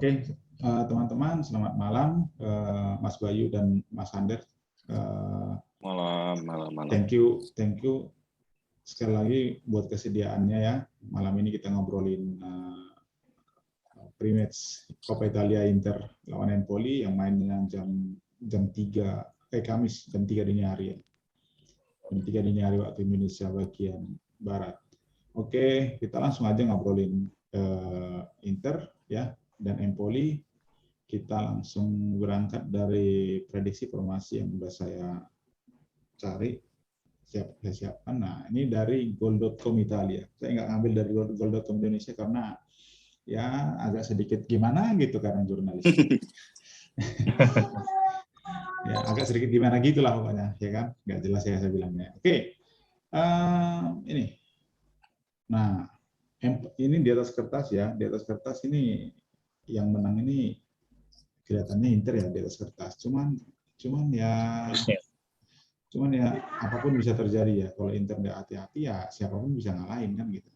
Oke, teman-teman, selamat malam, Mas Bayu dan Mas Ander. Malam. Thank you sekali lagi buat kesediaannya ya. Malam ini kita ngobrolin pre-match Coppa Italia Inter lawan Empoli yang main dengan jam 3 Kamis jam 3 dini hari ya. Jam 3 dini hari waktu Indonesia bagian barat. Oke, kita langsung aja ngobrolin Inter ya dan Empoli. Kita langsung berangkat dari prediksi formasi yang sudah saya cari, siapkan. Nah, ini dari goal.com Italia. Saya nggak ngambil dari goal.com Indonesia karena ya agak sedikit gimana gitu karena jurnalis. Ya, agak sedikit gimana gitulah pokoknya, ya kan? Nggak jelas ya saya bilangnya. Oke, ini. Nah, ini di atas kertas ya. Di atas kertas ini yang menang ini kelihatannya Inter ya di atas kertas. Cuman ya apapun bisa terjadi ya. Kalau Inter nggak hati-hati ya siapapun bisa ngalahin kan gitu.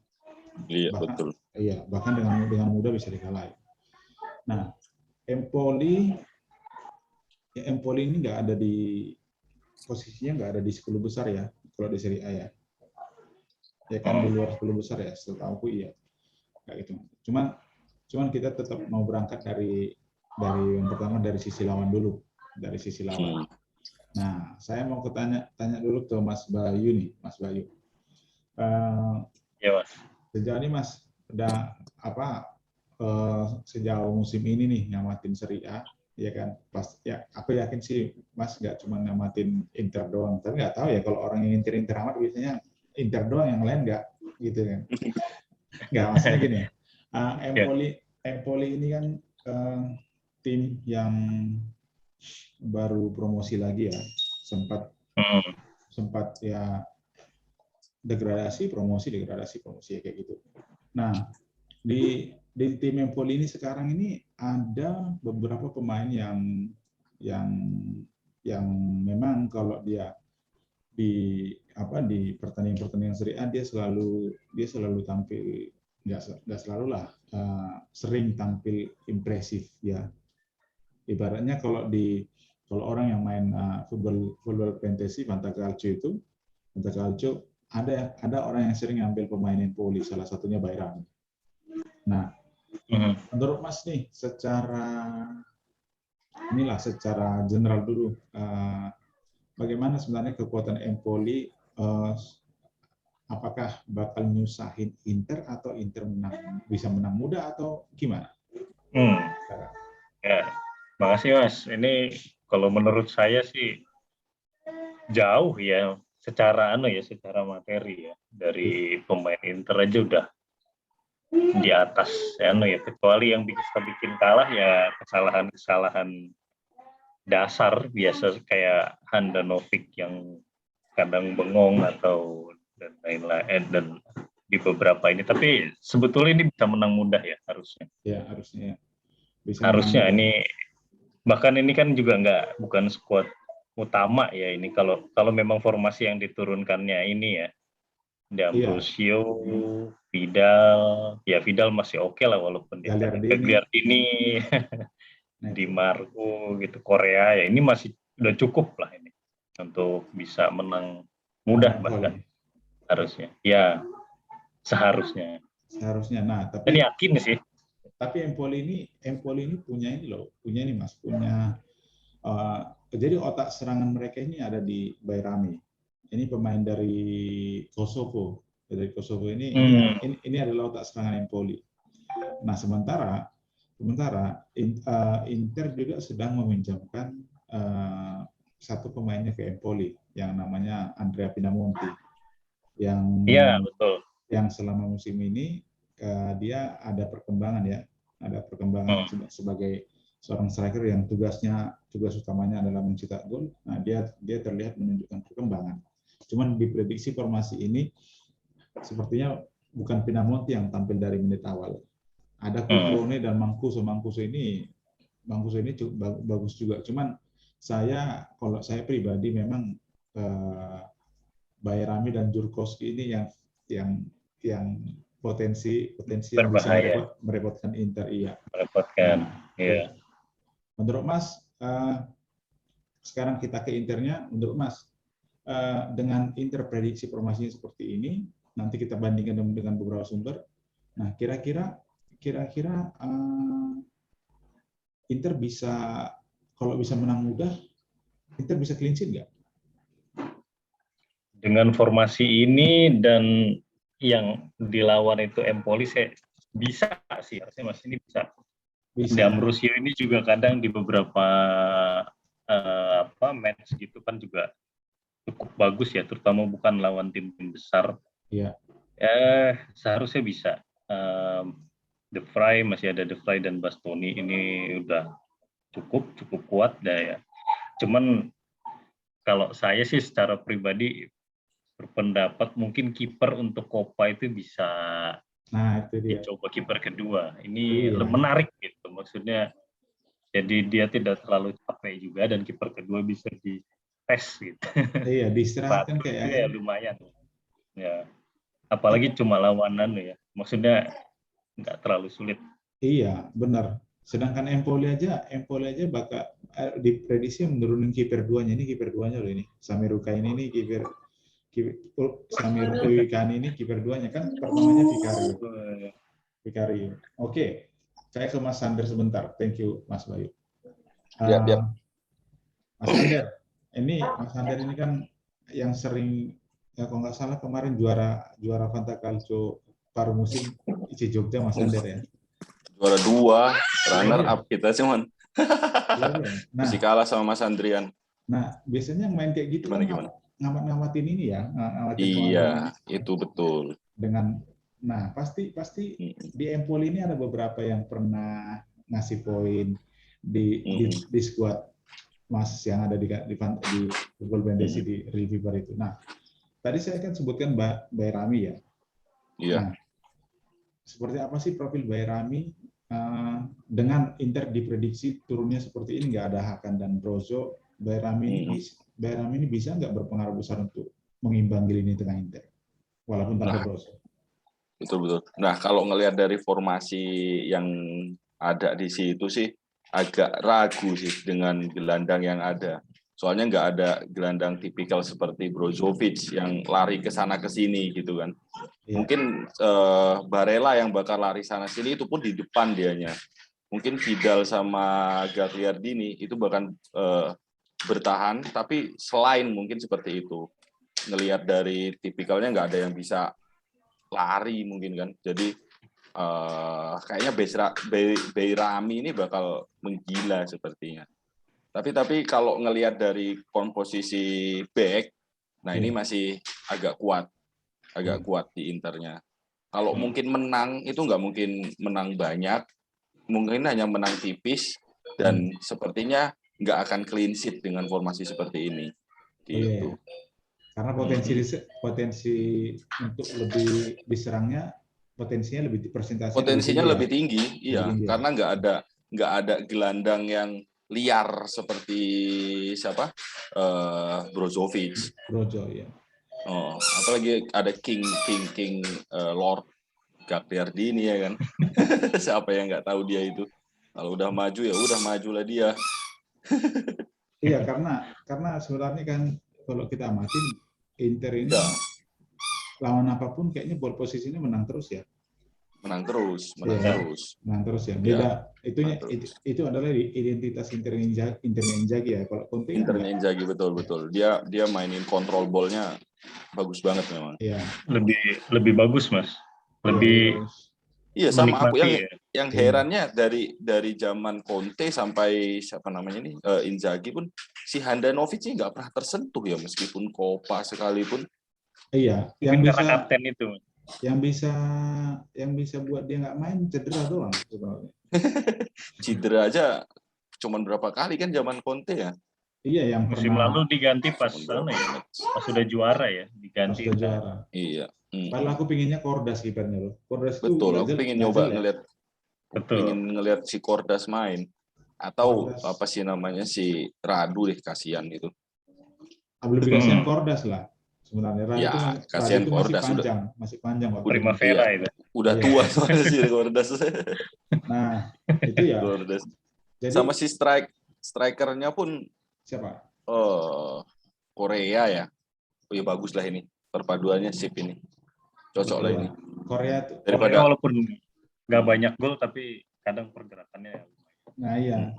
Iya, betul. Iya, bahkan dengan mudah bisa dikalahin. Nah, Empoli ini nggak ada di posisinya nggak ada di 10 besar ya kalau di Serie A ya. Ya kan di luar 10 besar ya, setahu aku iya. Kayak gitu. Cuman kita tetap mau berangkat dari yang pertama dari sisi lawan dulu, dari sisi lawan. Nah, saya mau tanya dulu ke Mas Bayu nih, Mas Bayu. Ya, Mas. Sejauh ini Mas, udah sejauh musim ini nih ngamatin Serie A, ya kan? Pas ya, aku yakin sih Mas nggak cuma ngamatin Inter doang, tapi nggak tahu ya kalau orang yang Inter amat biasanya Inter doang, yang lain nggak, gitu kan? Nggak, maksudnya gini. Empoli ini kan tim yang baru promosi lagi ya, sempat ya degradasi promosi ya kayak gitu. Nah, di tim Empoli ini sekarang ini ada beberapa pemain yang memang kalau dia di pertandingan Serie A dia selalu tampil, nggak selalu lah, sering tampil impresif ya. Ibaratnya kalau orang yang main football fantasy Fantacalcio ada orang yang sering ambil pemain Empoli, salah satunya Bayrami. Nah, menurut Mas nih secara general dulu, bagaimana sebenarnya kekuatan Empoli? Apakah bakal nyusahin Inter atau Inter bisa menang mudah atau gimana? Ya, makasih Mas. Ini kalau menurut saya sih jauh ya secara materi ya, dari pemain Inter aja udah di atas ya, kecuali yang bisa bikin kalah ya kesalahan dasar biasa kayak Handanovic yang kadang bengong atau dan lain-lain, dan di beberapa ini, tapi sebetulnya ini bisa menang mudah ya harusnya. Ya, harusnya. Harusnya ini bahkan ini kan juga bukan skuad utama ya ini, kalau memang formasi yang diturunkannya ini ya, D'Ambrosio, Vidal masih oke lah walaupun dia Gagliardini, Di Marco gitu, Korea ya ini masih udah cukup lah ini untuk bisa menang mudah bahkan harusnya ya, seharusnya. Nah, tapi yakin sih. Tapi Empoli ini punya Mas, jadi otak serangan mereka ini ada di Bayrami. Ini pemain dari Kosovo. Ini adalah otak serangan Empoli. Nah, sementara Inter juga sedang meminjamkan satu pemainnya ke Empoli yang namanya Andrea Pinamonti. Betul. Yang selama musim ini dia ada perkembangan sebagai seorang striker yang tugas utamanya adalah mencetak gol. Nah, dia terlihat menunjukkan perkembangan. Cuman di prediksi formasi ini sepertinya bukan Pinamonti yang tampil dari menit awal. Ada Cutrone dan Mancuso ini cukup bagus juga. Cuman kalau saya pribadi memang Bayrami dan Jurkowski ini yang potensi yang bisa Berbahaya, merepotkan Inter. Iya. merepotkan. Iya. Menurut Mas, sekarang kita ke Internya. Menurut Mas, dengan Inter prediksi formasinya seperti ini, nanti kita bandingkan dengan beberapa sumber. Nah, kira-kira Inter bisa, kalau bisa menang mudah, Inter bisa clean sheet nggak? Dengan formasi ini dan yang dilawan itu Empoli, saya bisa sih, harusnya Mas ini bisa. Bisa. Ambrosio ini juga kadang di beberapa match gitu kan juga cukup bagus ya, terutama bukan lawan tim-tim besar. Iya. Seharusnya bisa. De Vrij, masih ada De Vrij dan Bastoni, ini udah cukup kuat dah ya. Cuman kalau saya sih secara pribadi berpendapat mungkin kiper untuk Copa itu bisa Itu dia. dicoba kiper kedua. Ini Iya. menarik gitu, maksudnya jadi dia tidak terlalu capek juga dan kiper kedua bisa dites gitu. Iya, diistirahatkan Ya kayak lumayan. Ya. Apalagi cuma lawanan ya. Maksudnya nggak terlalu sulit. Iya, benar. Sedangkan Empoli aja bakal diprediksi menurunin kiper duanya. Ini kiper duanya loh ini. Samir Ukaini ini Samir Ukaini ini kiper duanya kan, pertamanya Vicario. Oke. Saya ke Mas Sander sebentar. Thank you Mas Bayu. Mas Sander, Mas Sander ini kan yang sering, ya kalau nggak salah kemarin juara Fanta Calcio paruh musim IC Jogja, Mas Sander ya. Juara 2, runner up kita cuman. Masih kalah sama Mas Andrian. Nah, biasanya main kayak gitu gimana? Ngamat-ngamatin ini ya, iya, itu betul. Pasti di Empoli ini ada beberapa yang pernah ngasih poin di squad Mas yang ada di Football Bendesi di reviewer itu. Nah, tadi saya kan sebutkan Bayrami ya. Iya. Nah, seperti apa sih profil Bayrami dengan Inter diprediksi turunnya seperti ini, nggak ada Hakan dan Brozo, Bayrami ini bisa nggak berpengaruh besar untuk mengimbangi lini tengah Inter walaupun tanpa Brozo? Betul. Nah, kalau ngelihat dari formasi yang ada di situ sih agak ragu sih dengan gelandang yang ada. Soalnya nggak ada gelandang tipikal seperti Brozovic yang lari ke sana ke sini gitu kan. Ya. Mungkin Barella yang bakal lari sana sini itu pun di depan dianya. Mungkin Vidal sama Gagliardini itu bahkan bertahan, tapi selain mungkin seperti itu. Ngelihat dari tipikalnya nggak ada yang bisa lari mungkin kan. Jadi kayaknya Bayrami ini bakal menggila sepertinya. Tapi kalau ngelihat dari komposisi back, nah ini masih agak kuat di Internya. Kalau mungkin menang itu nggak mungkin menang banyak, mungkin hanya menang tipis dan sepertinya nggak akan clean sheet dengan formasi seperti ini. Gitu. Karena potensi untuk lebih diserangnya potensinya lebih tinggi, iya. Karena nggak ada gelandang yang liar seperti siapa Brozovic. Brozo ya. Apalagi ada King Lord Gagliardini ya kan. Siapa yang nggak tahu dia itu? Kalau udah maju ya udah majulah dia. Iya, karena sebenarnya kan kalau kita amatin Inter ini lawan apapun kayaknya ball posisinya menang terus ya. Menang terus ya. Beda itu adalah identitas Internya Inzaghi ya. Kalau Conte Internya Inzaghi betul. Dia mainin kontrol ballnya bagus banget memang. Iya. Lebih bagus Mas. Lebih iya sama aku yang herannya dari zaman Conte sampai siapa namanya ini Inzaghi pun si Handanovic ini nggak pernah tersentuh ya meskipun Copa sekalipun. Iya. Yang bisa kapten itu. Yang bisa buat dia nggak main cedera doang sebenarnya. Cedera aja cuman berapa kali kan zaman Conte ya? Iya, yang musim lalu diganti pas sudah juara ya, diganti. Pas sudah juara. Iya. Padahal aku pinginnya Kordas kipernya loh. Kordas itu betul, aku pengen nyoba ngelihat si Kordas main. Atau apa sih namanya si Radu deh, kasihan itu. Lebih kasihan Kordas lah. sebenarnya. Radu Ya, itu Radu kasihan itu masih Kordas panjang, masih panjang waktu. Primavera Iya. itu. Udah Iya. tua soalnya sih Kordas. Nah, itu ya. Kordas. Jadi Sama si strikernya pun siapa? Korea ya. Oh ya bagus lah ini. Perpaduannya sip ini. Cocok lah Iya. ini. Korea tuh. Korea Daripada walaupun nggak banyak gol tapi kadang pergerakannya Nah, iya.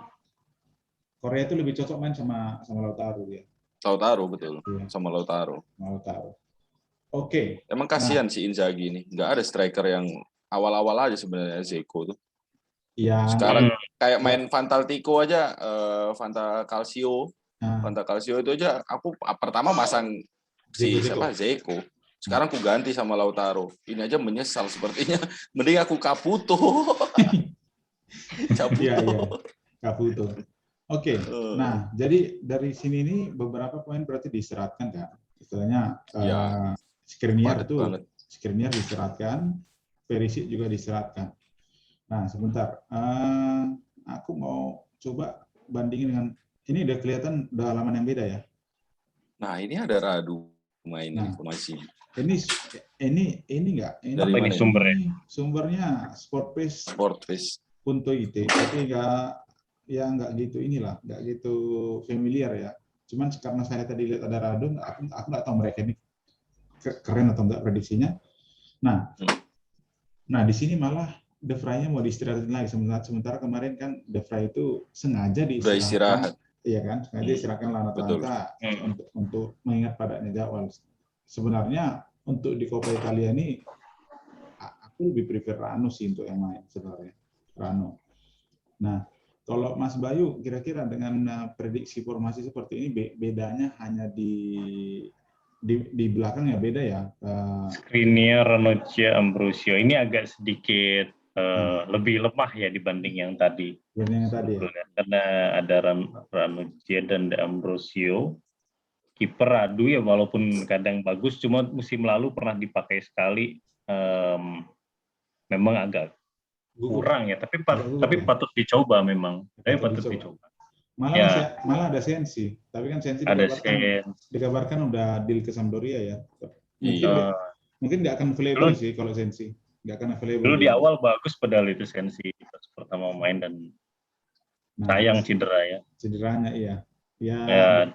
Korea itu lebih cocok main sama Lautaro ya. Lautaro betul. Iya, Sama Lautaro. sama Lautaro. Oke. Emang kasihan si Inzaghi ini. Nggak ada striker yang awal-awal aja sebenarnya Zeko tuh. Iya. Sekarang kayak main Fantaltico aja, Fanta Calcio Nah, itu aja aku pertama masang si Zeko. siapa Zeko. Sekarang aku ganti sama Lautaro. Ini aja menyesal sepertinya. Mending aku Caputo. Caputo. Iya, iya. Caputo. Oke. Nah, jadi dari sini ini beberapa poin berarti diseratkan kan. Istilahnya Ya, Skriniar padat tuh banget. Skriniar diseratkan, Perisic juga diseratkan. Nah, sebentar. Aku mau coba bandingin dengan ini udah kelihatan udah halaman yang beda ya. Nah, ini ada Radu main Nah. informasi. Ini enggak? Ini Dari apa mana ini sumbernya? Sumbernya Sportpace. Sportpace. .it, tapi nggak gitu inilah, nggak gitu familiar ya. Cuman karena saya tadi lihat ada Radu, aku nggak tahu mereka ini keren atau enggak prediksinya. Nah, di sini malah De Vrij-nya mau diistirahatin lagi. Sementara kemarin kan De Vrij itu sengaja diistirahatkan. Iya kan, sengaja istirahatkan lawan Atalanta untuk mengingat padatnya jadwal. Sebenarnya untuk di Coppa Italia ini aku lebih prefer Rano sih untuk yang main sebenarnya. Rano. Nah, kalau Mas Bayu kira-kira dengan prediksi formasi seperti ini bedanya hanya di belakang ya beda ya. Skriniar, Ranocchia, Ambrosio ini agak sedikit lebih lemah ya dibanding yang tadi. Yang tadi ya. Karena ada Ranocchia dan Ambrosio. Kiper Radu ya walaupun kadang bagus, cuma musim lalu pernah dipakai sekali. Memang agak kurang ya, tapi patut dicoba memang. Patut dicoba. Malah ada Sensi, tapi kan Sensi dikabarkan udah deal ke Sampdoria ya. Mungkin nggak akan available sih kalau Sensi. Nggak akan available. Dulu di awal bagus padahal itu Sensi pertama main dan sayang cedera ya. Cederanya iya. Ya.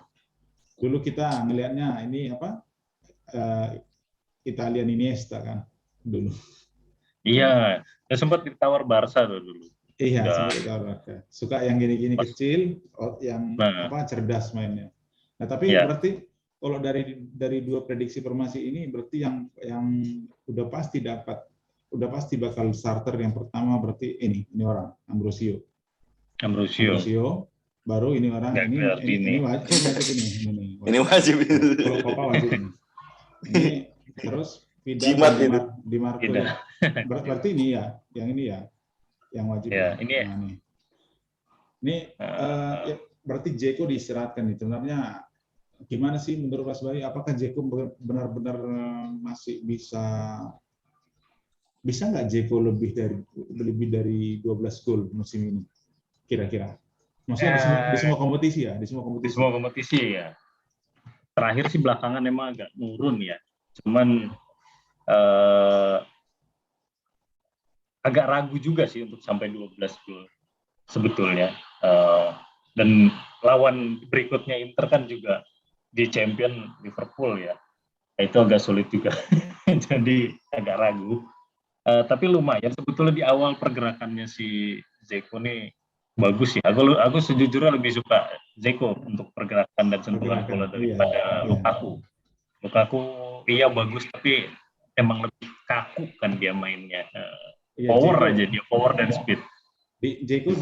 Dulu kita ngelihatnya ini apa? Italian Iniesta kan dulu. Iya, sempat ditawar Barca tuh dulu. Iya, sempat ditawar Barca. Suka yang gini-gini kecil, yang cerdas mainnya. Nah, tapi berarti kalau dari dua prediksi formasi ini berarti yang udah pasti bakal starter yang pertama berarti ini orang Ambrosio. Baru ini orang ini wajib ini. Ini wajib. Kalau Copa wajib ini. Ini terus Jimat itu. Di Marco. Berarti ini ya, yang ini ya, yang wajib. Ya, ini. Ini berarti Dzeko diistirahatkan nih. Sebenarnya gimana sih menurut Mas Bayu? Apakah Dzeko benar-benar masih bisa nggak Dzeko lebih dari 12 gol musim ini? Kira-kira? Maksudnya di semua kompetisi ya, di semua kompetisi ya. Terakhir sih belakangan emang agak nurun ya. Cuman agak ragu juga sih untuk sampai 12 gol sebetulnya. Dan lawan berikutnya Inter kan juga di champion Liverpool ya. Itu agak sulit juga. Jadi agak ragu. Tapi lumayan sebetulnya di awal pergerakannya si Dzeko nih bagus ya. Aku sejujurnya lebih suka Dzeko untuk pergerakan dan sentuhan bola daripada Lukaku. Lukaku iya bagus tapi emang lebih kaku kan dia mainnya. Power aja dia, power dan speed. Dzeko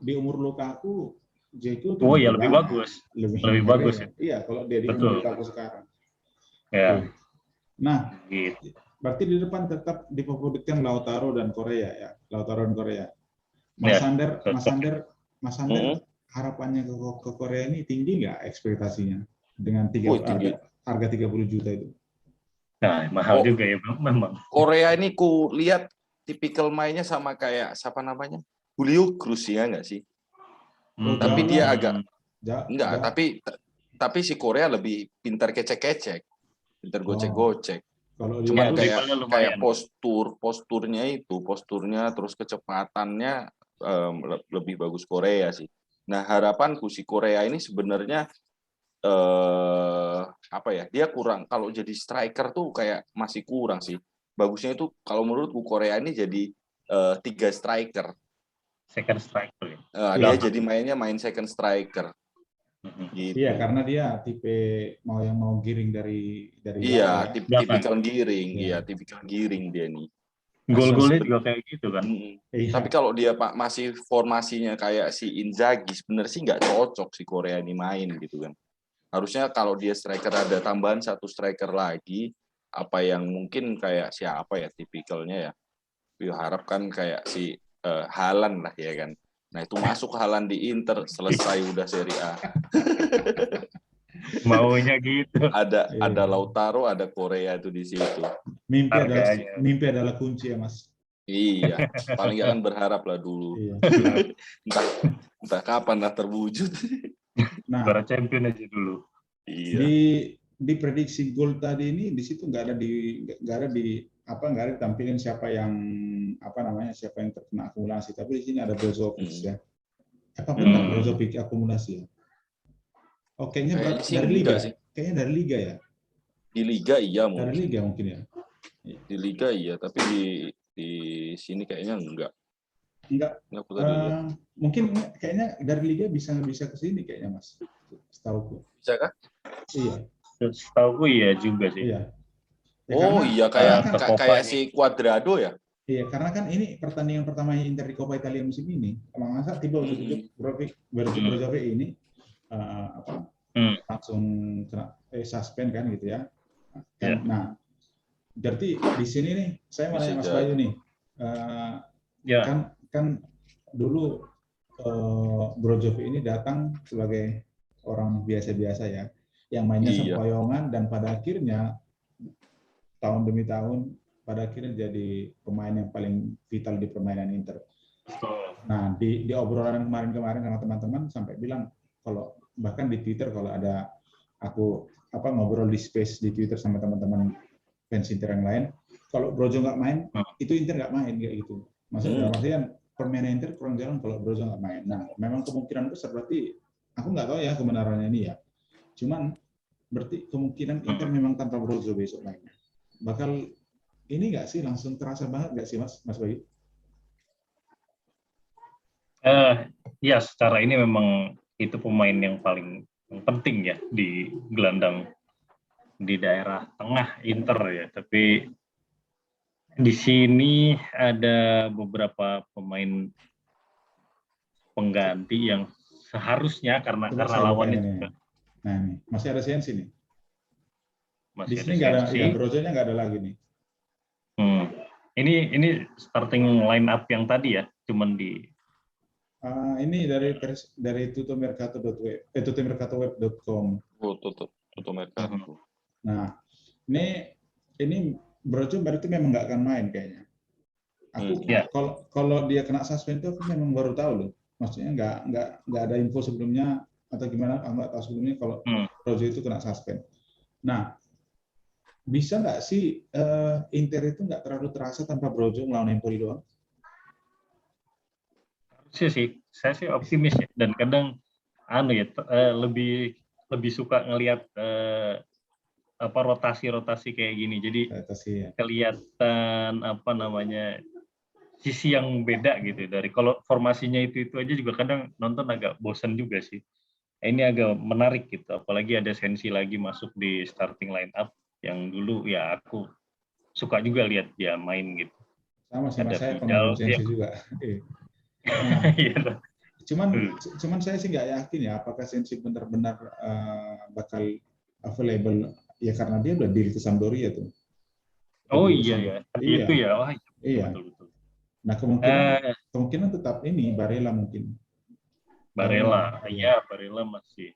di umur Lukaku, Dzeko ya lebih bagus. Lebih bagus ya. Iya, kalau dia di umur Lukaku sekarang. Ya. Nah, gitu. Berarti di depan tetap difavoritkan Lautaro dan Korea ya. Lautaro dan Korea. Mas Sander, harapannya ke Korea ini tinggi nggak ekspektasinya dengan harga 30 juta itu? Nah, mahal juga ya memang. Korea ini ku lihat tipikal mainnya sama kayak siapa namanya? Julio Cruz ya nggak sih? Tapi dia agak enggak, tapi si Korea lebih pintar kecek-kecek. Inter gocek-gocek. Kalau Cuman Juventus, kayak posturnya terus kecepatannya lebih bagus Korea sih. Nah, harapanku si Korea ini sebenarnya apa ya? Dia kurang, kalau jadi striker tuh kayak masih kurang sih. Bagusnya itu kalau menurutku Korea ini jadi 3 striker. Second striker ya. Dia jadi main second striker. Gitu. iya, karena dia tipe yang mau giring dari Iya, belakang ya. tipikal giring. Iya. Iya, tipikal giring dia nih. Gol-golnya juga kayak gitu kan. Iya. Tapi kalau dia Pak masih formasinya kayak si Inzaghi, sebenarnya sih nggak cocok si Korea ini main gitu kan. Harusnya kalau dia striker ada tambahan 1 striker lagi, apa yang mungkin kayak siapa ya tipikalnya ya. Gue harapkan kayak si Haaland lah ya kan. Nah itu masuk Haaland di Inter, selesai udah Serie A. Maunya gitu. Ada Lautaro, ada Korea itu di situ. Mimpi adalah kunci ya, Mas. Iya, paling nggak kan berharap lah dulu. Iya. entah kapan lah terwujud. Nah, Juara champion aja dulu. Iya. Di prediksi gol tadi ini di situ nggak ada ditampilin siapa yang terkena akumulasi, tapi di sini ada Brozovic ya. Apa benar Brozovic akumulasi ya? Oh, kayaknya dari liga sih. Kayaknya dari liga ya. Di liga iya mungkin. Dari liga mungkin ya. Di liga iya, tapi di sini kayaknya enggak. Mungkin kayaknya dari liga bisa ke sini kayaknya, Mas. Setahuku. Bisa kah? Iya. Setahuku iya juga sih. Iya. Ya, oh iya kayak si Cuadrado ya. Iya, karena kan ini pertandingan pertama Inter di Coppa Italia musim ini. Kalau nggak salah tiba Brozovic ini langsung kena suspend kan gitu ya. Nah, berarti di sini nih saya mau nanya Mas Bayu nih. Kan dulu Brozovic ini datang sebagai orang biasa-biasa ya, yang mainnya sempoyongan dan pada akhirnya tahun demi tahun pada akhirnya jadi pemain yang paling vital di permainan Inter. Nah, di obrolan kemarin sama teman-teman sampai bilang kalau bahkan di Twitter kalau ada aku ngobrol di space di Twitter sama teman-teman fans Inter yang lain, kalau Brozo nggak main, itu Inter nggak main kayak gitu. Maksudnya permainan Inter kurang jalan kalau Brozo nggak main. Nah, memang kemungkinan besar berarti aku nggak tahu ya kebenarannya ini ya. Cuman berarti kemungkinan Inter memang tanpa Brozo besok mainnya. Bakal ini nggak sih langsung terasa banget nggak sih Mas Bayu? Ya secara ini memang itu pemain yang paling penting ya di gelandang di daerah tengah Inter ya. Tapi di sini ada beberapa pemain pengganti yang seharusnya karena lawannya juga. Nah ini masih ada Sensi nih. Masih di sini nggak ada, ya Brozonya nggak ada lagi nih. Ini starting line up yang tadi ya, cuman di ini dari tutomercatoweb.com. Oh, tutomercato. Nah, ini Brozo berarti memang nggak akan main kayaknya. Aku kalau dia kena suspend itu aku memang baru tahu loh. Maksudnya nggak ada info sebelumnya atau gimana? Aku nggak tahu sebelumnya kalau Brozo itu kena suspend. Nah, bisa nggak sih Inter itu nggak terlalu terasa tanpa Brozo melawan Empoli doang? Sih, saya sih optimis ya, dan kadang lebih suka ngelihat rotasi kayak gini. Jadi kelihatan sisi yang beda gitu dari kalau formasinya itu aja juga kadang nonton agak bosan juga sih. Ini agak menarik gitu, apalagi ada Sensi lagi masuk di starting line up yang dulu ya aku suka juga lihat dia main gitu. Sama saya pengagum Sensi juga. Nah, cuman saya sih nggak yakin ya apakah Sensi benar-benar bakal available ya karena dia udah deal ke Sampdoria tuh. Oh iya ya, itu ya. Oh, iya. Betul. Nah kemungkinan tetap ini Barella mungkin. Barella masih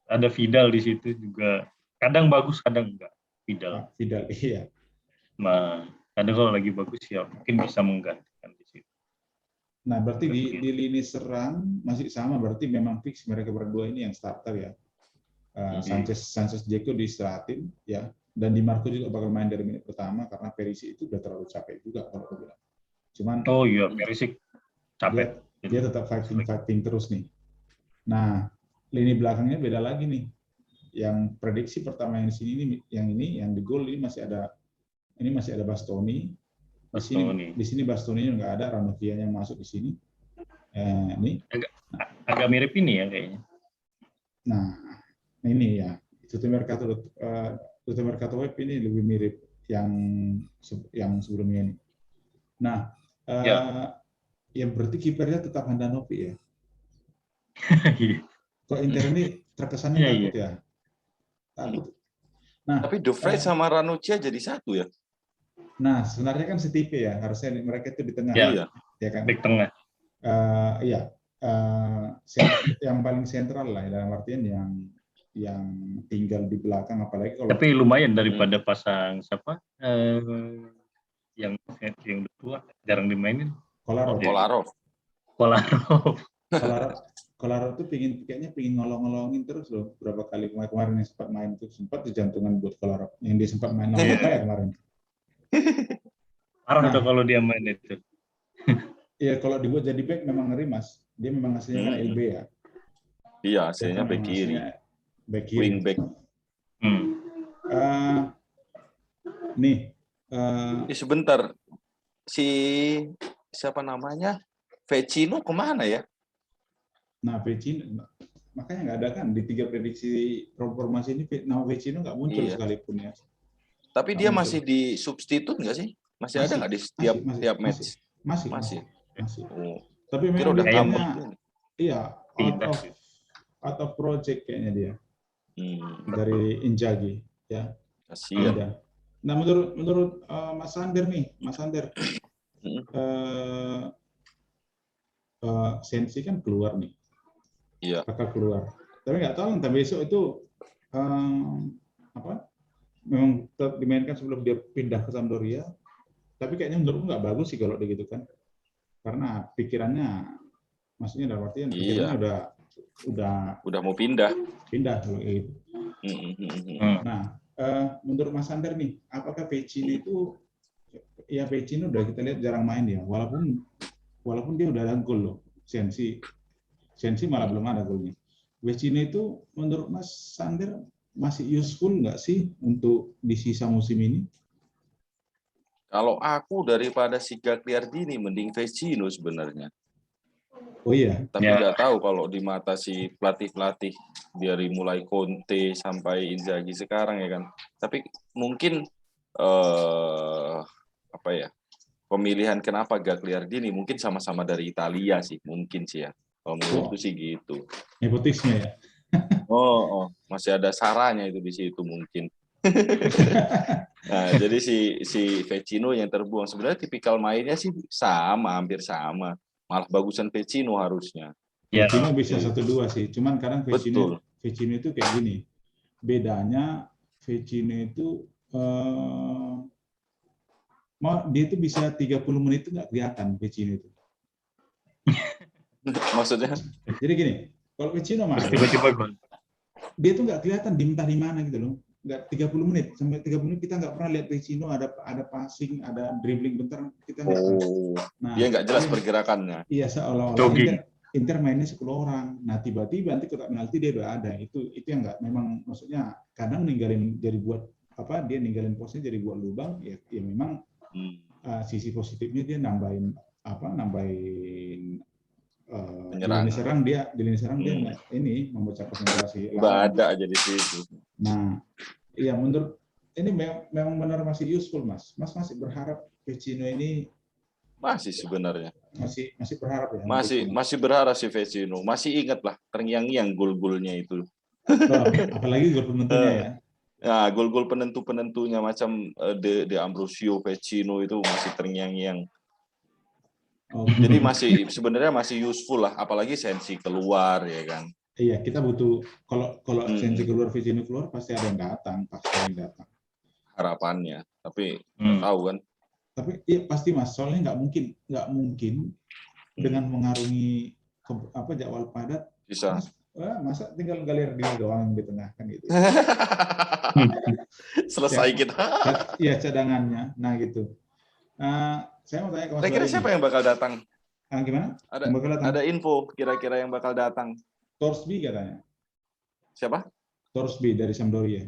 ada Vidal di situ juga. Kadang bagus, kadang enggak. Vidal iya. Nah, kadang kalau lagi bagus ya mungkin bisa menggantikan di situ. Nah, berarti di lini serang masih sama, berarti memang fix mereka berdua ini yang starter ya. Sanchez Dzeko diistirahatin ya. Dan Di Marco juga bakal main dari menit pertama karena Perisic itu udah terlalu capek juga kalau aku bilang. Cuman Oh iya, Perisic capek. dia tetap fighting terus nih. Nah, lini belakangnya beda lagi nih. Yang prediksi pertama yang di sini yang di gol ini masih ada Bastoni. Di sini Bastoni nggak ada, Ranocchia yang masuk di sini. Ini agak mirip ini ya kayaknya. Nah, ini ya. Tutu Mercato Web ini lebih mirip yang sebelumnya ini. Nah, yang berarti kipernya tetap Handanovic ya. Kok Inter ini terkesannya takut ya? Takut. Nah, tapi De Vrij sama Ranocchia jadi satu ya? Nah, sebenarnya kan setipe ya. Harusnya mereka itu di tengah. Ya kan? Di tengah. Iya. Yang paling sentral lah, dalam artian yang tinggal di belakang, apalagi kalau. Tapi lumayan daripada pasang siapa? Yang tua jarang dimainin. Kolarov. Kolarov tuh kayaknya pingin ngolong-ngolongin terus loh. Berapa kali kemarin yang sempat main tuh, sempat jantungan buat Kolarov. Yang dia sempat main kayak kemarin. Parah tuh kalau dia main itu. Iya, kalau dibuat jadi back memang ngeri, Mas. Dia memang hasilnya kan LB ya. Iya, hasilnya back kiri. Wing back. Sebentar. Siapa namanya? Vecino kemana ya? Nah, Vecino makanya nggak ada kan di 3 prediksi formasi ini, nama Vecino nggak muncul sekalipun ya. Tapi dia masih di substitut nggak sih? Masih ada nggak di setiap match? Masih. Oh. Tapi memang udah kayaknya out of project kayaknya dia. Dari Inzaghi ya. Kasihan. Nah, menurut Mas Sander nih, Sensi kan keluar nih. Iya. Bakal keluar. Tapi nggak tahu entah besok itu memang tetap dimainkan sebelum dia pindah ke Sampdoria. Tapi kayaknya menurutku nggak bagus sih kalau begitu kan. Karena pikirannya, maksudnya dalam artian pikirannya udah mau pindah kalau gitu. Nah, menurut Mas Sander nih, apakah Vecino itu udah kita lihat jarang main ya, walaupun dia udah ada gol loh. Sensi malah belum ada golnya. Vecino itu menurut Mas Sander masih useful nggak sih untuk di sisa musim ini? Kalau aku daripada si Gagliardini mending Vecino sebenarnya. Oh iya. Tapi nggak tahu kalau di mata si pelatih dari mulai Conte sampai Inzaghi sekarang ya kan. Tapi mungkin pemilihan kenapa Gagliardini mungkin sama-sama dari Italia sih, mungkin sih ya. Kalau menurutku sih gitu. Nepotisme ya. Masih ada saranya itu di situ mungkin. Nah, jadi si Vecino yang terbuang sebenarnya tipikal mainnya sih hampir sama. Malah bagusan Vecino harusnya. Vecino bisa 1-2 sih. Cuman kadang Vecino itu kayak gini. Bedanya Vecino itu dia itu bisa 30 menit itu nggak kelihatan Vecino itu. Maksudnya? Jadi gini, kalau Vecino mah dia tuh nggak kelihatan di mana gitu loh. Nggak 30 menit sampai 30 menit kita nggak pernah lihat Vecino ada passing, ada dribbling bentar kita nggak pernah. Nah, dia nggak jelas pergerakannya. Iya, seolah-olah Inter mainnya 10 orang. Nah, tiba-tiba nanti kotak penalti dia udah ada. Itu yang nggak, memang maksudnya kadang ninggalin dia ninggalin posnya jadi buat lubang ya memang sisi positifnya dia nambahin di lini serang dia ini membaca konsentrasi. Udah ada aja di situ. Nah, iya menurut ini memang benar masih useful, Mas. Mas masih berharap Vecino ini masih sebenarnya. Masih berharap ya. Masih berharap si Vecino. Masih ingat lah terngiang-ngiang gol-golnya itu. Apalagi gol penentunya ya. Nah, gol-gol penentunya macam De Ambrosio, Vecino itu masih terngiang-ngiang. Jadi sebenarnya masih useful lah, apalagi Sensi keluar ya kan. Iya, kita butuh kalau Sensi keluar, Vecino keluar pasti ada yang datang, Harapannya, tapi nggak tahu kan. Tapi iya pasti Mas, soalnya nggak mungkin dengan mengarungi jadwal padat. Bisa. Mas, Wah, masa tinggal Gagliardini doang di tengah kan gitu. Selesai kita. Iya cadangannya. Nah gitu. Saya mau tanya ke Mas Kira-kira Bayu siapa nih. yang bakal datang? Gimana? Ada Yang bakal datang? ada info kira-kira yang bakal datang. Torsby katanya. Siapa? Torsby dari Sampdoria.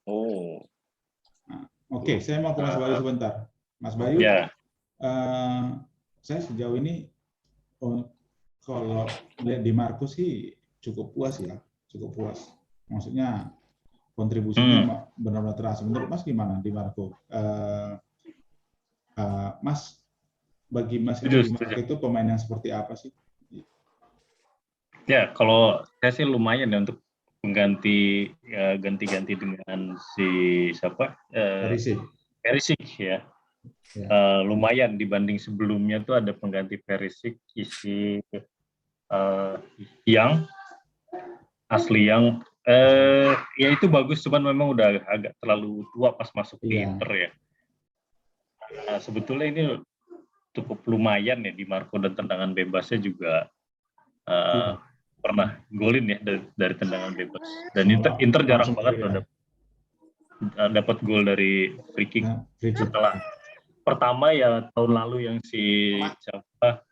Oh. Nah, Oke, saya mau ke Mas Bayu sebentar. Mas Bayu, Ya. Saya sejauh ini kalau lihat di Marco sih cukup puas ya, cukup puas. Maksudnya kontribusinya benar-benar terasa. Menurut Mas gimana di Marco? Mas, bagi Mas itu di Marco itu pemain yang seperti apa sih? Ya, kalau saya sih lumayan ya untuk mengganti ganti-ganti dengan si siapa? Perisic ya. Lumayan dibanding sebelumnya tuh ada pengganti Perisic isi yang asli yang ya itu bagus, cuman memang udah agak terlalu tua pas masuk di Inter ya. Sebetulnya ini cukup lumayan ya di Marco, dan tendangan bebasnya juga pernah golin ya dari tendangan bebas. Dan Inter jarang banget loh dapat gol dari free kick. Setelah pertama ya tahun lalu yang si siapa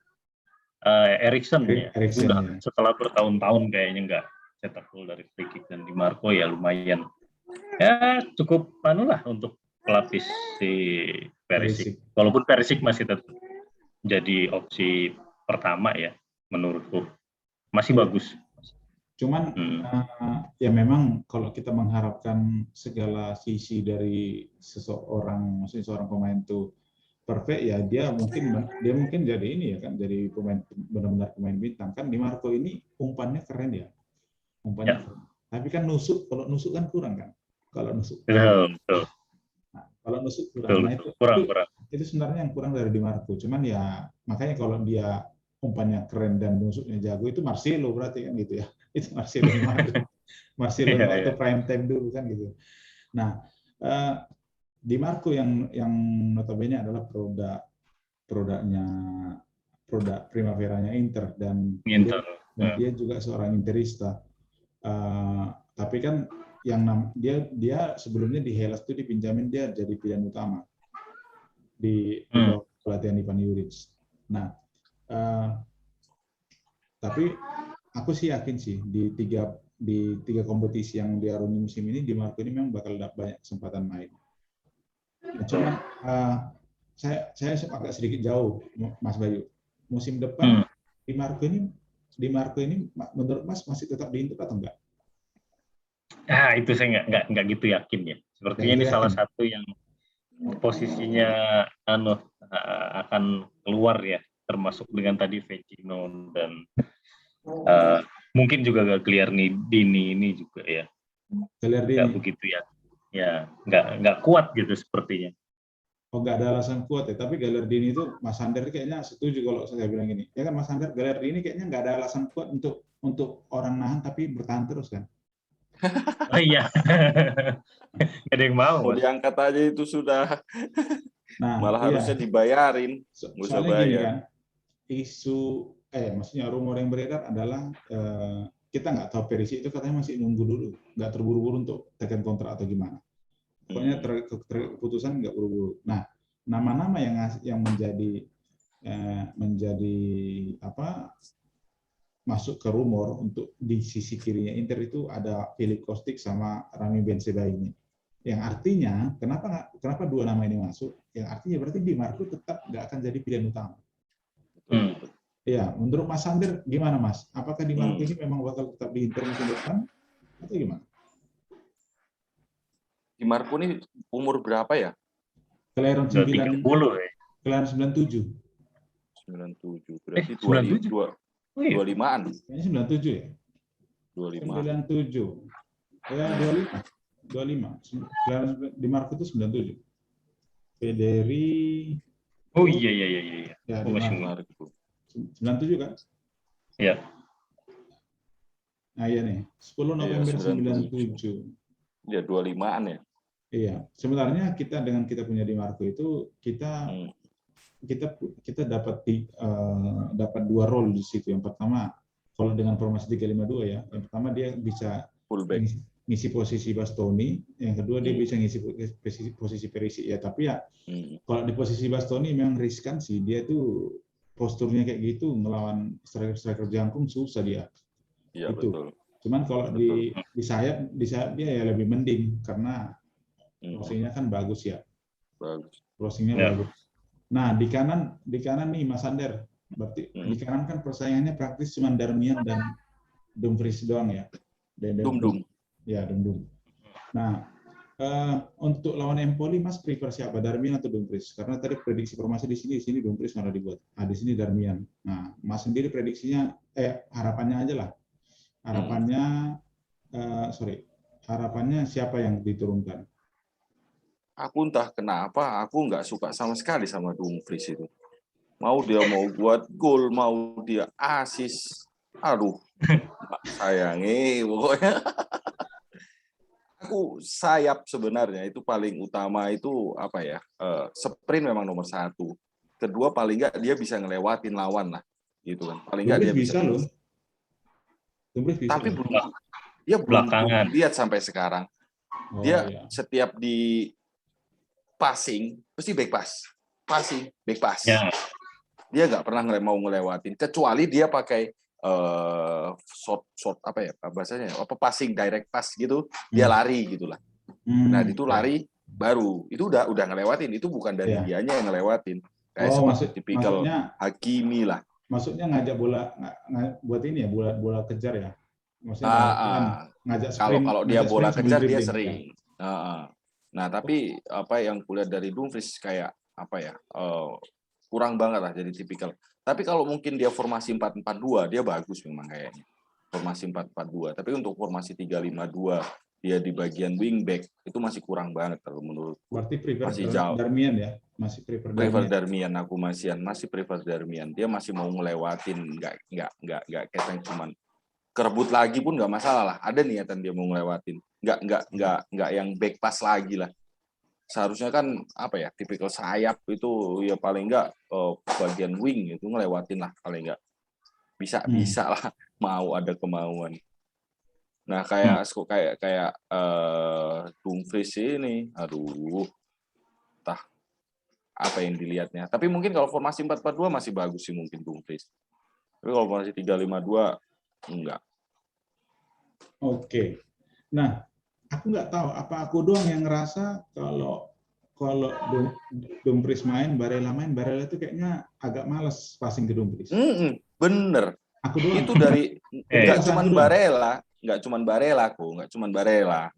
Eriksen ya. Udah setelah bertahun-tahun kayaknya nggak cetak gol dari free kick, dan di Marco ya lumayan. Ya cukup lah untuk pelapis si Perisic. Walaupun Perisic masih tetap jadi opsi pertama ya menurutku. Masih bagus. Cuman ya memang kalau kita mengharapkan segala sisi dari seseorang, maksudnya seorang pemain itu perfect ya, dia mungkin jadi ini ya kan, jadi pemain benar-benar pemain bintang kan. Di Marco ini umpannya keren ya, umpannya keren. Tapi kan kalau nusuk kan kurang kan, kalau nusuk. Betul. Nah, kalau nusuk kurang. Nah, kurang. Itu sebenarnya yang kurang dari Di Marco. Cuman ya makanya kalau dia umpannya keren dan nusuknya jago, itu Marcelo berarti kan gitu ya. Itu Marcelo waktu prime time dulu kan gitu. Nah, Di Marco yang notabene adalah produk Primaveranya Inter, dan dia juga seorang Interista. Tapi kan dia sebelumnya di Hellas itu dipinjamin, dia jadi pilihan utama di bawah pelatihan Ivan Juric. Nah, tapi aku sih yakin sih di tiga kompetisi yang diarungi musim ini, Di Marco ini memang bakal banyak kesempatan main. Nah, cuman saya agak sedikit jauh, Mas Bayu. Musim depan Di Marco ini menurut Mas masih tetap di Inter atau enggak? Itu saya nggak gitu yakin ya. Sepertinya ini salah satu yang posisinya akan keluar ya, termasuk dengan tadi Vecino dan mungkin juga Gagliardini ini juga ya. Nggak begitu ya nggak kuat gitu sepertinya. Oh, nggak ada alasan kuat ya, tapi Gagliardini itu Mas Sander kayaknya setuju kalau saya bilang gini. Ya kan Mas Sander, Gagliardini kayaknya nggak ada alasan kuat untuk orang nahan tapi bertahan terus kan. Oh iya. Nggak ada yang mau. Mau diangkat aja itu sudah. Malah harusnya dibayarin. Soalnya gini kan, maksudnya rumor yang beredar adalah kita nggak tahu Perisic itu katanya masih nunggu dulu, nggak terburu-buru untuk tekan kontrak atau gimana. Pokoknya keputusan nggak buru-buru. Nah, nama-nama yang menjadi masuk ke rumor untuk di sisi kirinya Inter itu ada Filip Kostic sama Rami Bensebaini ini. Yang artinya kenapa dua nama ini masuk? Yang artinya berarti Di Marco tetap nggak akan jadi pilihan utama. Ya, menurut Mas Sander gimana Mas? Apakah Di Marco ini memang bakal tetap di Inter musim depan atau gimana? Di Marco ini umur berapa ya? Kelahiran 30 ya. Kelahiran 97. 97. Berarti 25-an. Kayaknya 97 ya? 25. 97. Ya, 25. Di Marco itu 97. Federi. Oh iya. Ya, di Marco. 97 kan? Iya. Nah, iya nih. 10 November 97. Ya, 25-an ya. Iya, sebenarnya dengan kita punya Di Marco itu kita dapat dua role di situ. Yang pertama kalau dengan formasi 352 ya, yang pertama dia bisa Fullback. ngisi posisi Bastoni, yang kedua dia bisa ngisi posisi Perisic ya. Tapi ya kalau di posisi Bastoni memang riskan sih, dia tuh posturnya kayak gitu ngelawan striker jangkung susah dia. Iya, itu. betul. Cuman kalau di sayap dia ya lebih mending karena crossingnya kan bagus ya. Bagus. Crossingnya bagus. Nah di kanan nih Mas Ander, berarti di kanan kan persaingannya praktis cuma Darmian dan Dumfries doang ya. Dum. Ya Dum. Nah untuk lawan Empoli Mas prefer siapa, Darmian atau Dumfries? Karena tadi prediksi formasi di sini Dumfries malah dibuat. Di sini Darmian. Nah Mas sendiri prediksinya harapannya aja lah. Harapannya siapa yang diturunkan? Aku entah kenapa, aku nggak suka sama sekali sama Dumfries itu. Mau buat gol, mau dia asis. Aduh, sayangi pokoknya. Aku sayap sebenarnya itu paling utama itu apa ya? Sprint memang nomor 1. Kedua paling nggak dia bisa ngelewatin lawan lah, gitu kan. Paling nggak dia bisa loh. Tapi belum lihat sampai sekarang. Dia setiap di passing pasti back pass. Ya. Dia nggak pernah mau ngelewatin, kecuali dia pakai short apa ya bahasanya, passing direct pass gitu, dia lari gitulah. Nah itu lari baru itu udah ngelewatin, itu bukan dari dianya yang ngelewatin, kayak tipikal Hakimi lah. Maksudnya ngajak bola buat ini ya, bola kejar ya. Maksudnya ngajak sprint. Kalau dia bola kejar dia sering. Nah tapi apa yang kulihat dari Dumfries kayak apa ya, kurang banget lah jadi tipikal. Tapi kalau mungkin dia formasi 4-4-2 dia bagus memang kayaknya. Formasi 4-4-2. Tapi untuk formasi 3-5-2 dia di bagian wingback itu masih kurang banget kalau menurut. Berarti prefer Darmian ya? Masih prefer Darmian. Aku masih prefer Darmian. Dia masih mau ngelewatin, nggak kayak cuman kerebut lagi pun nggak masalah lah. Ada niatan dia mau ngelewatin. Nggak yang back pass lagi lah. Seharusnya kan apa ya, tipikal sayap itu ya paling nggak bagian wing itu ngelewatin lah, paling nggak bisa lah, mau ada kemauan. Nah kayak Dumfries ini, aduh, entah apa yang dilihatnya. Tapi mungkin kalau formasi 4-4-2 masih bagus sih mungkin Dumfries. Tapi kalau formasi 3-5-2 enggak. Oke. Nah, aku nggak tahu apa aku doang yang ngerasa kalau Dumfries main, Barella itu kayaknya agak malas passing ke Dumfries. Bener. Aku doang. Itu dari nggak cuman Barella.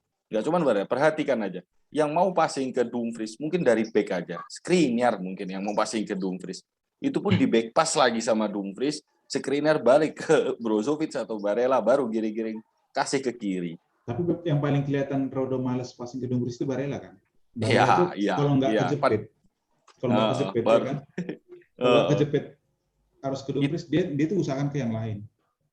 Perhatikan aja. Yang mau passing ke Dumfries mungkin dari back aja. Skriniar mungkin yang mau passing ke Dumfries. Itu pun di back pass lagi sama Dumfries. Skriniar balik ke Brozovic atau Barella baru giring-giring kasih ke kiri. Tapi yang paling kelihatan Rodo malas passing ke Dumfries itu Barella kan? Iya. Kalau nggak kejepit. Ya kan? Kalau kejepit harus ke Dumfries, dia tuh usahakan ke yang lain.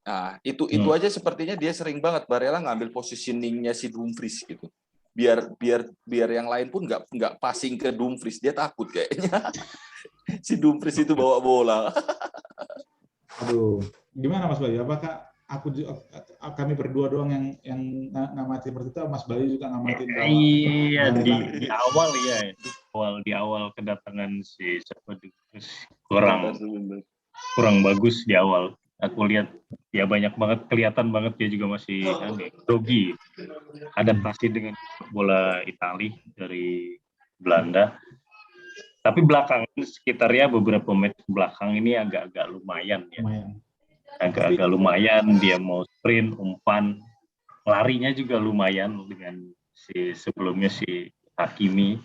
Nah, itu aja sepertinya dia sering banget Barella ngambil positioning-nya si Dumfries gitu. Biar yang lain pun nggak passing ke Dumfries, dia takut kayaknya. Si Dumfries itu bawa bola. Aduh, gimana Mas Bayu? Apakah kami berdua doang yang ngamati seperti itu? Mas Bayu juga ngamati? Iya, di awal kedatangan si Dumfries kurang bagus di awal. Aku lihat ya banyak banget, kelihatan banget dia juga masih grogi, adaptasi dengan bola Itali dari Belanda. Tapi belakangan sekitarnya beberapa match belakang ini agak-agak lumayan ya. Agak-agak lumayan, dia mau sprint, umpan, larinya juga lumayan dengan sebelumnya si Hakimi.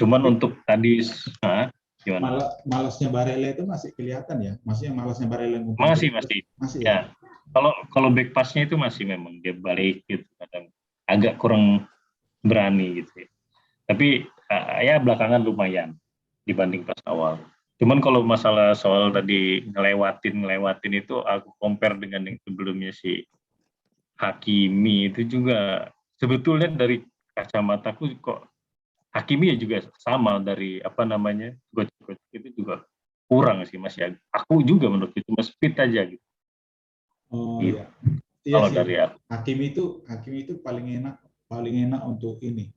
Cuman untuk tadi gimana? Malasnya Barella itu masih kelihatan ya? Masih malasnya Barella masih ya. Kalau back pass-nya itu masih memang dia balik gitu, kadang agak kurang berani gitu ya. Tapi ya belakangan lumayan dibanding pas awal. Cuman kalau masalah soal tadi ngelewatin itu aku compare dengan yang sebelumnya si Hakimi itu juga sebetulnya dari kacamataku kok Hakimi ya juga sama dari gocek itu juga kurang sih Mas ya. Aku juga menurut itu speed aja gitu. Oh Gitu. iya. Iya Kalau sih. dari aku. Hakimi itu paling enak untuk ini.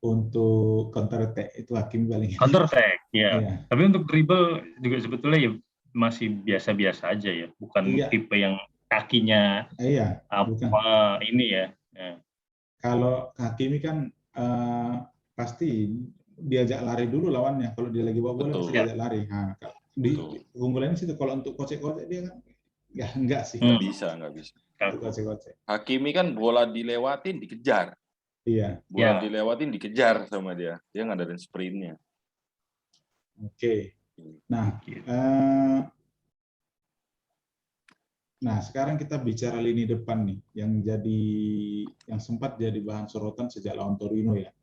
Untuk counter attack itu Hakimi paling enak. Counter attack, ya. Iya. Tapi untuk dribble juga sebetulnya ya masih biasa-biasa aja ya. Bukan Iya, tipe yang kakinya iya, bukan. apa ini ya. Ya. Kalau Hakimi kan pasti diajak lari dulu lawannya. Kalau dia lagi bawa bola pasti Betul. diajak lari. Nah, Betul. keunggulannya situ. Kalau untuk kocek-kocek dia kan ya enggak sih. Nggak bisa. Untuk kocek-kocek. Hakimi kan bola dilewatin dikejar. Iya. Bola Ya. dilewatin dikejar sama dia. Dia ngadain sprintnya. Oke. Nah, Gitu. nah sekarang kita bicara lini depan nih, yang sempat jadi bahan sorotan sejak lawan Torino ya,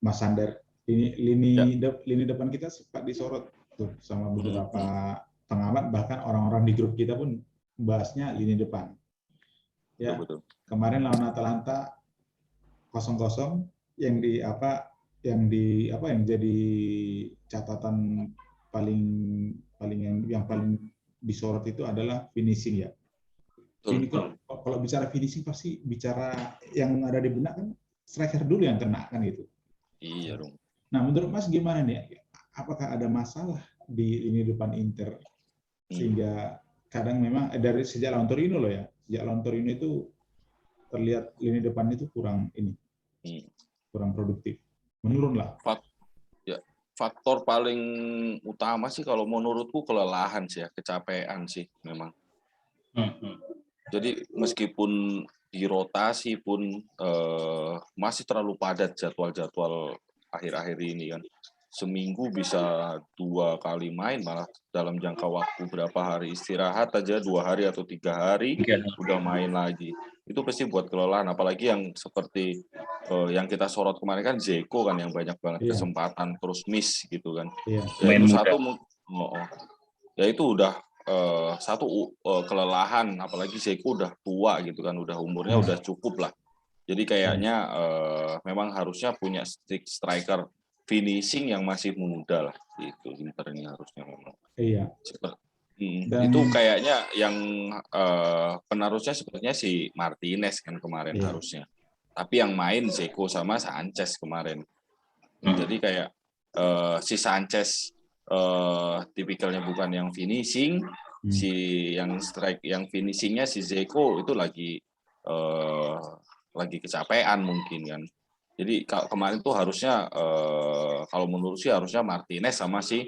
Mas Sander. Lini depan kita sempat disorot tuh sama beberapa pengamat, bahkan orang-orang di grup kita pun bahasnya lini depan. Ya, Betul. kemarin lawan Atalanta 0-0 yang jadi catatan paling disorot itu adalah finishing ya. Ini kalau bicara finishing pasti bicara yang ada di benak kan striker dulu yang kena kan gitu. Iya dong. Nah menurut Mas gimana nih? Apakah ada masalah di lini depan Inter sehingga kadang memang dari sejak lawan Torino loh ya, sejak lawan Torino itu terlihat lini depan itu kurang produktif, menurun lah. Faktor paling utama sih kalau menurutku kelelahan sih ya, kecapean sih memang. Jadi meskipun dirotasi pun masih terlalu padat jadwal akhir-akhir ini kan. Seminggu bisa 2 kali main, malah dalam jangka waktu berapa hari istirahat aja 2 hari atau 3 hari udah main lagi. Itu pasti buat kelelahan, apalagi yang seperti yang kita sorot kemarin kan Dzeko kan yang banyak banget kesempatan terus miss gitu kan. Ya itu satu ya itu udah satu kelelahan, apalagi Dzeko udah tua gitu kan, udah umurnya udah cukup lah. Jadi kayaknya memang harusnya punya striker finishing yang masih muda lah, itu Inter ini harusnya memang. Iya. Itu kayaknya yang penerusnya sebenarnya si Martinez kan kemarin harusnya. Tapi yang main Dzeko sama Sanchez kemarin. Jadi kayak si Sanchez tipikalnya bukan yang finishing, si yang finishingnya si Dzeko itu lagi kecapean mungkin kan. Jadi kemarin tuh harusnya kalau menurut sih harusnya Martinez sama si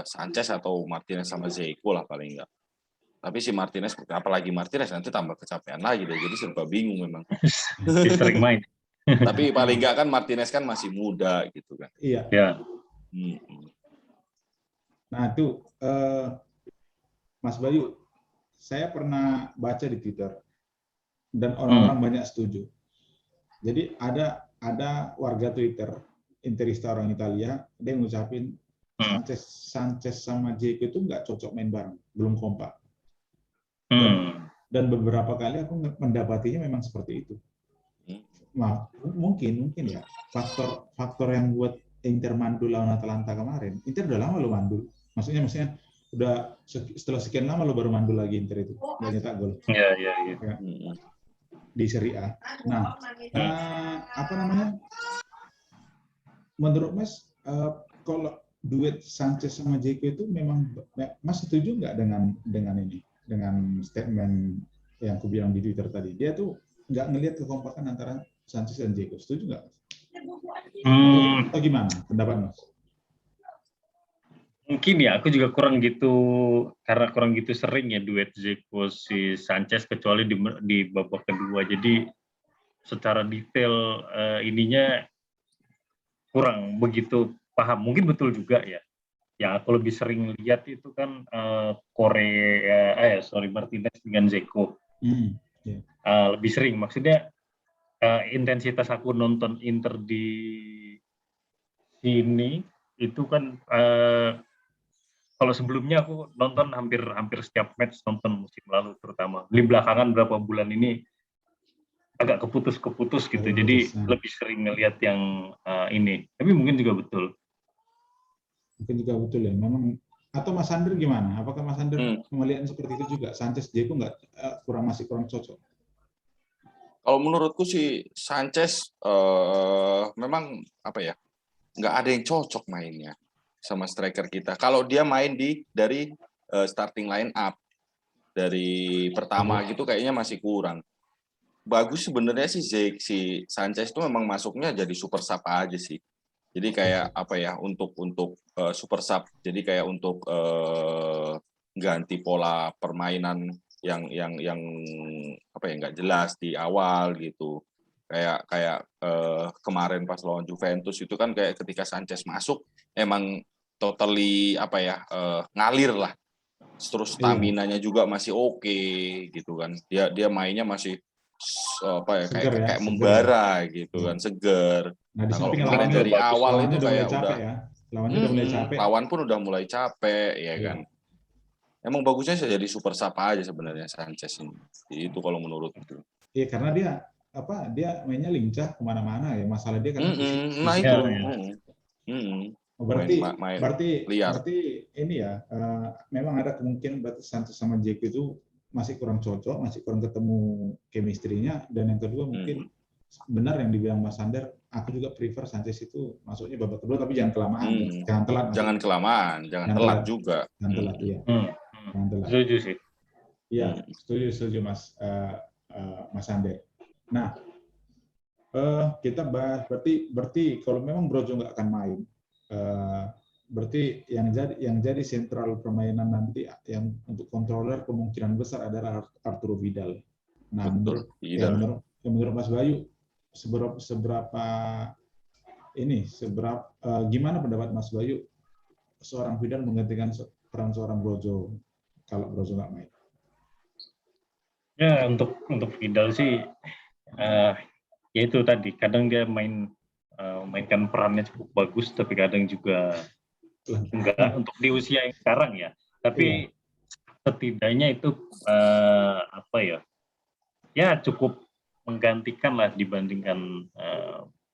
Sanchez atau Martinez sama Dzeko lah paling enggak. Tapi si Martinez, apalagi Martinez nanti tambah kecapean lagi deh. Jadi serba bingung memang. Sering main. Tapi paling enggak kan Martinez kan masih muda gitu kan. Iya. Ya. Nah itu Mas Bayu, saya pernah baca di Twitter dan orang-orang banyak setuju. Jadi ada warga Twitter interista orang Italia, dia ngucapin Sanchez sama Dzeko itu nggak cocok main bareng, belum kompak. Dan beberapa kali aku mendapatinya memang seperti itu. Nah, mungkin ya faktor yang buat Inter mandul lawan Atalanta kemarin. Inter udah lama lo mandul. Maksudnya udah setelah sekian lama lo baru mandul lagi Inter itu, nggak nyetak gol. Iya. Di Serie A. Nah, apa namanya? Menurut Mas, kalau duet Sanchez sama Dzeko itu memang Mas setuju nggak dengan statement yang aku bilang di Twitter tadi? Dia tuh nggak ngelihat kekompakan antara Sanchez dan Dzeko. Setuju nggak? Atau gimana pendapat Mas? Mungkin ya, aku juga kurang gitu sering ya duet Dzeko si Sanchez kecuali di babak kedua. Jadi secara detail ininya kurang begitu paham. Mungkin betul juga ya. Yang aku lebih sering lihat itu kan Martinez dengan Dzeko. Lebih sering. Maksudnya intensitas aku nonton Inter di sini itu kan kalau sebelumnya aku nonton hampir setiap match nonton musim lalu terutama. Di belakangan berapa bulan ini agak keputus gitu. Jadi lebih sering ngelihat yang ini. Tapi mungkin juga betul. Mungkin juga betul ya. Memang atau Mas Sander gimana? Apakah Mas Sander melihatnya seperti itu juga? Sanchez Dzeko masih kurang cocok? Kalau menurutku sih Sanchez memang apa ya, nggak ada yang cocok mainnya sama striker kita. Kalau dia main dari starting line up dari pertama gitu kayaknya masih kurang. Bagus sebenarnya sih si Sanchez itu memang masuknya jadi super sub aja sih. Jadi kayak apa ya, untuk super sub. Jadi kayak untuk ganti pola permainan yang apa ya, nggak jelas di awal gitu. Kayak kemarin pas lawan Juventus itu kan kayak ketika Sanchez masuk emang totally apa ya, ngalir lah. Terus stamina-nya juga masih oke gitu kan. Dia mainnya masih apa ya, Seger ya, kayak seger membara ya. gitu kan, seger. Nah, di Nah, kalau samping kemarin lawannya dari awal itu udah mulai kayak capek udah ya. Lawannya udah mulai capek. lawan pun udah mulai capek ya Iya. kan. Emang bagusnya jadi super sub aja sebenarnya Sanchez ini. Itu kalau menurutku. Iya, karena dia mainnya lincah kemana-mana ya. Masalah dia karena Nah fisik itu. Main liar. berarti ini ya, memang ada kemungkinan berarti Sanchez sama Dzeko itu masih kurang cocok, masih kurang ketemu chemistry-nya, dan yang kedua mungkin benar yang dibilang Mas Sander, aku juga prefer Sanchez itu masuknya babak kedua, tapi jangan kelamaan, jangan telat. Jangan kelamaan, jangan telat juga. Jangan telat, iya. Jangan telat. Setuju sih. Iya, setuju Mas Sander. Nah, kita bahas berarti kalau memang Brojo nggak akan main, berarti yang jadi sentral permainan nanti yang untuk controller kemungkinan besar adalah Arturo Vidal. Nah, menurut Mas Bayu, seberapa gimana pendapat Mas Bayu seorang Vidal menggantikan peran seorang Brojo kalau Brojo nggak main? Ya, untuk Vidal sih ya itu tadi, kadang dia mainkan perannya cukup bagus, tapi kadang juga enggak untuk di usia yang sekarang ya. Tapi setidaknya itu apa ya? Ya cukup menggantikan lah dibandingkan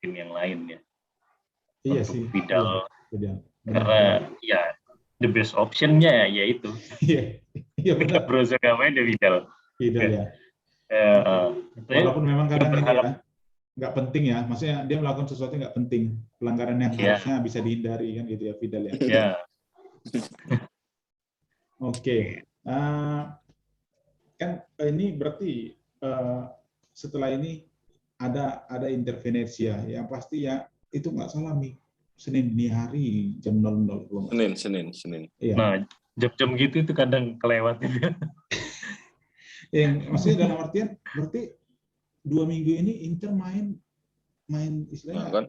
tim yang lain ya. Iya untuk sih. Vidal. Iya. Karena ya the best option-nya ya itu. Iya benar. Brozo nggak main ya Vidal. Vidal ya. Walaupun memang kadang ini ya nggak penting ya, maksudnya dia melakukan sesuatu yang nggak penting, pelanggaran yang harusnya bisa dihindari kan gitu ya Vidal ya. Iya. Oke. Kan ini berarti setelah ini ada Inter Venezia yang pasti ya itu nggak salah nih, Senin dini hari jam 00. Senin. Iya. Nah, jam-jam gitu itu kadang kelewat. Maksudnya dalam artian berarti 2 minggu ini Inter main istilahnya. Nah, kan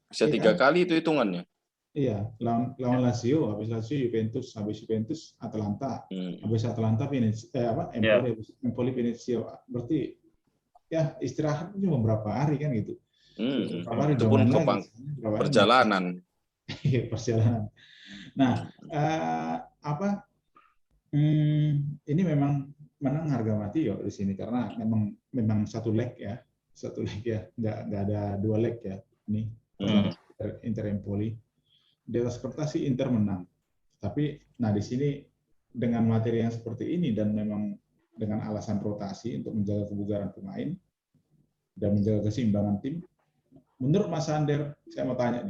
bisa 3 kali itu hitungannya. Iya, lawan Lazio, habis Lazio Juventus, habis Juventus Atalanta, habis Atalanta Empoli Venezia. Berarti ya istirahat cuma berapa hari kan gitu. Itu pun perjalanan. Perjalanan. Nah, ini memang menang harga mati ya di sini karena memang satu leg ya, nggak ada 2 leg ya ini Inter Empoli. Di atas kertas sih Inter menang, tapi nah di sini dengan materi yang seperti ini dan memang dengan alasan rotasi untuk menjaga kebugaran pemain dan menjaga keseimbangan tim, menurut Mas Sander saya mau tanya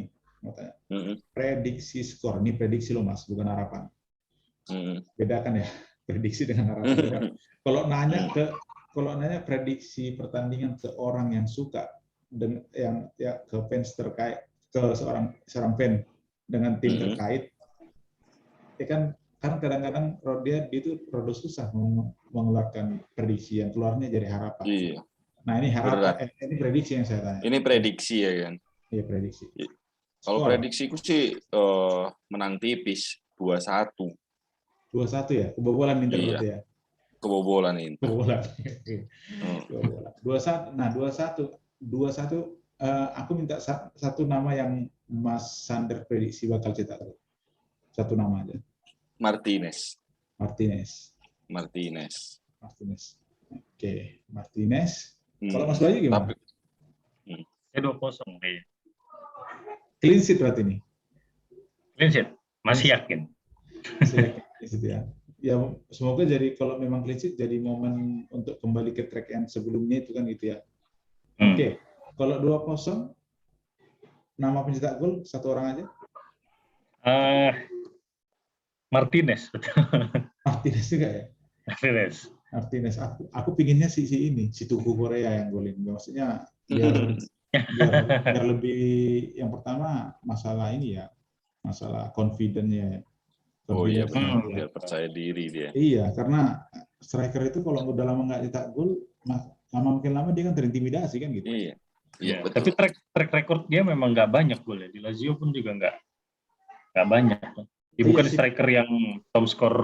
prediksi skor, ini prediksi loh Mas, bukan harapan. Bedakan ya prediksi dengan harapan. Kalau nanya prediksi pertandingan ke orang yang suka dan yang ya ke fans terkait, ke seorang fan dengan tim terkait, ya kan kadang-kadang dia itu rada susah mengeluarkan prediksi, yang keluarnya jadi harapan. Iya. Nah ini harapan, ini prediksi yang saya tanya. Ini prediksi ya kan? Iya prediksi. Kalau prediksiku sih menang tipis 2-1. 2-1 ya, kebobolan Inter berarti ya. Kebobolan Inter. Kebobolan. 2-1. Nah 2-1 aku minta satu nama yang Mas Sander prediksi bakal cetak. Satu nama aja. Martinez. Oke, Martinez. Kalau Mas Bayu gimana? Ya 2-0 kayaknya. Clean sheet berarti ini. Clean sheet. Masih yakin. Saya yakin clean sheet ya. Ya semoga jadi kalau memang clean sheet jadi momen untuk kembali ke track yang sebelumnya itu kan gitu ya. Oke, kalau 2-0 nama pencetak gol satu orang aja. Eh, Martinez, betul. Martinez juga ya. Martinez. Martinez. Aku pinginnya si ini, si Tugu Korea yang golin. Maksudnya biar lebih yang pertama masalah ini ya, masalah confidence-nya. Oh iya Confidence-nya benar, dia. biar percaya diri dia. Iya, karena striker itu kalau udah lama nggak cetak gol, makin lama dia kan terintimidasi kan gitu. Iya. Ya, Betul. tapi track record dia memang nggak banyak gol ya. Di Lazio pun juga nggak banyak. Dia bukan Iya sih. striker yang top skor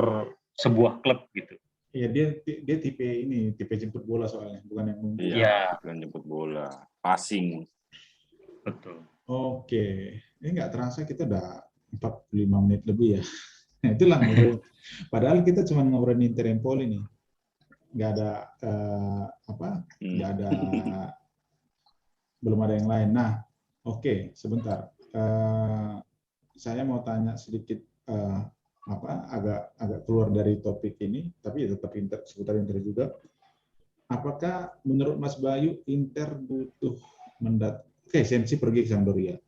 sebuah klub gitu. Iya, dia tipe jemput bola soalnya, bukan yang numpuk. Iya, bukan jemput bola, passing. Betul. Oke, ini nggak terasa kita udah 45 menit lebih ya. Nah, itulah ngobrol. Padahal kita cuma ngobrolin Inter Empoli nih. Nggak ada nggak ada, belum ada yang lain. Nah, oke, sebentar. Saya mau tanya sedikit agak keluar dari topik ini, tapi tetap seputar Inter juga. Apakah menurut Mas Bayu Inter butuh Sensi pergi ke Sampdoria?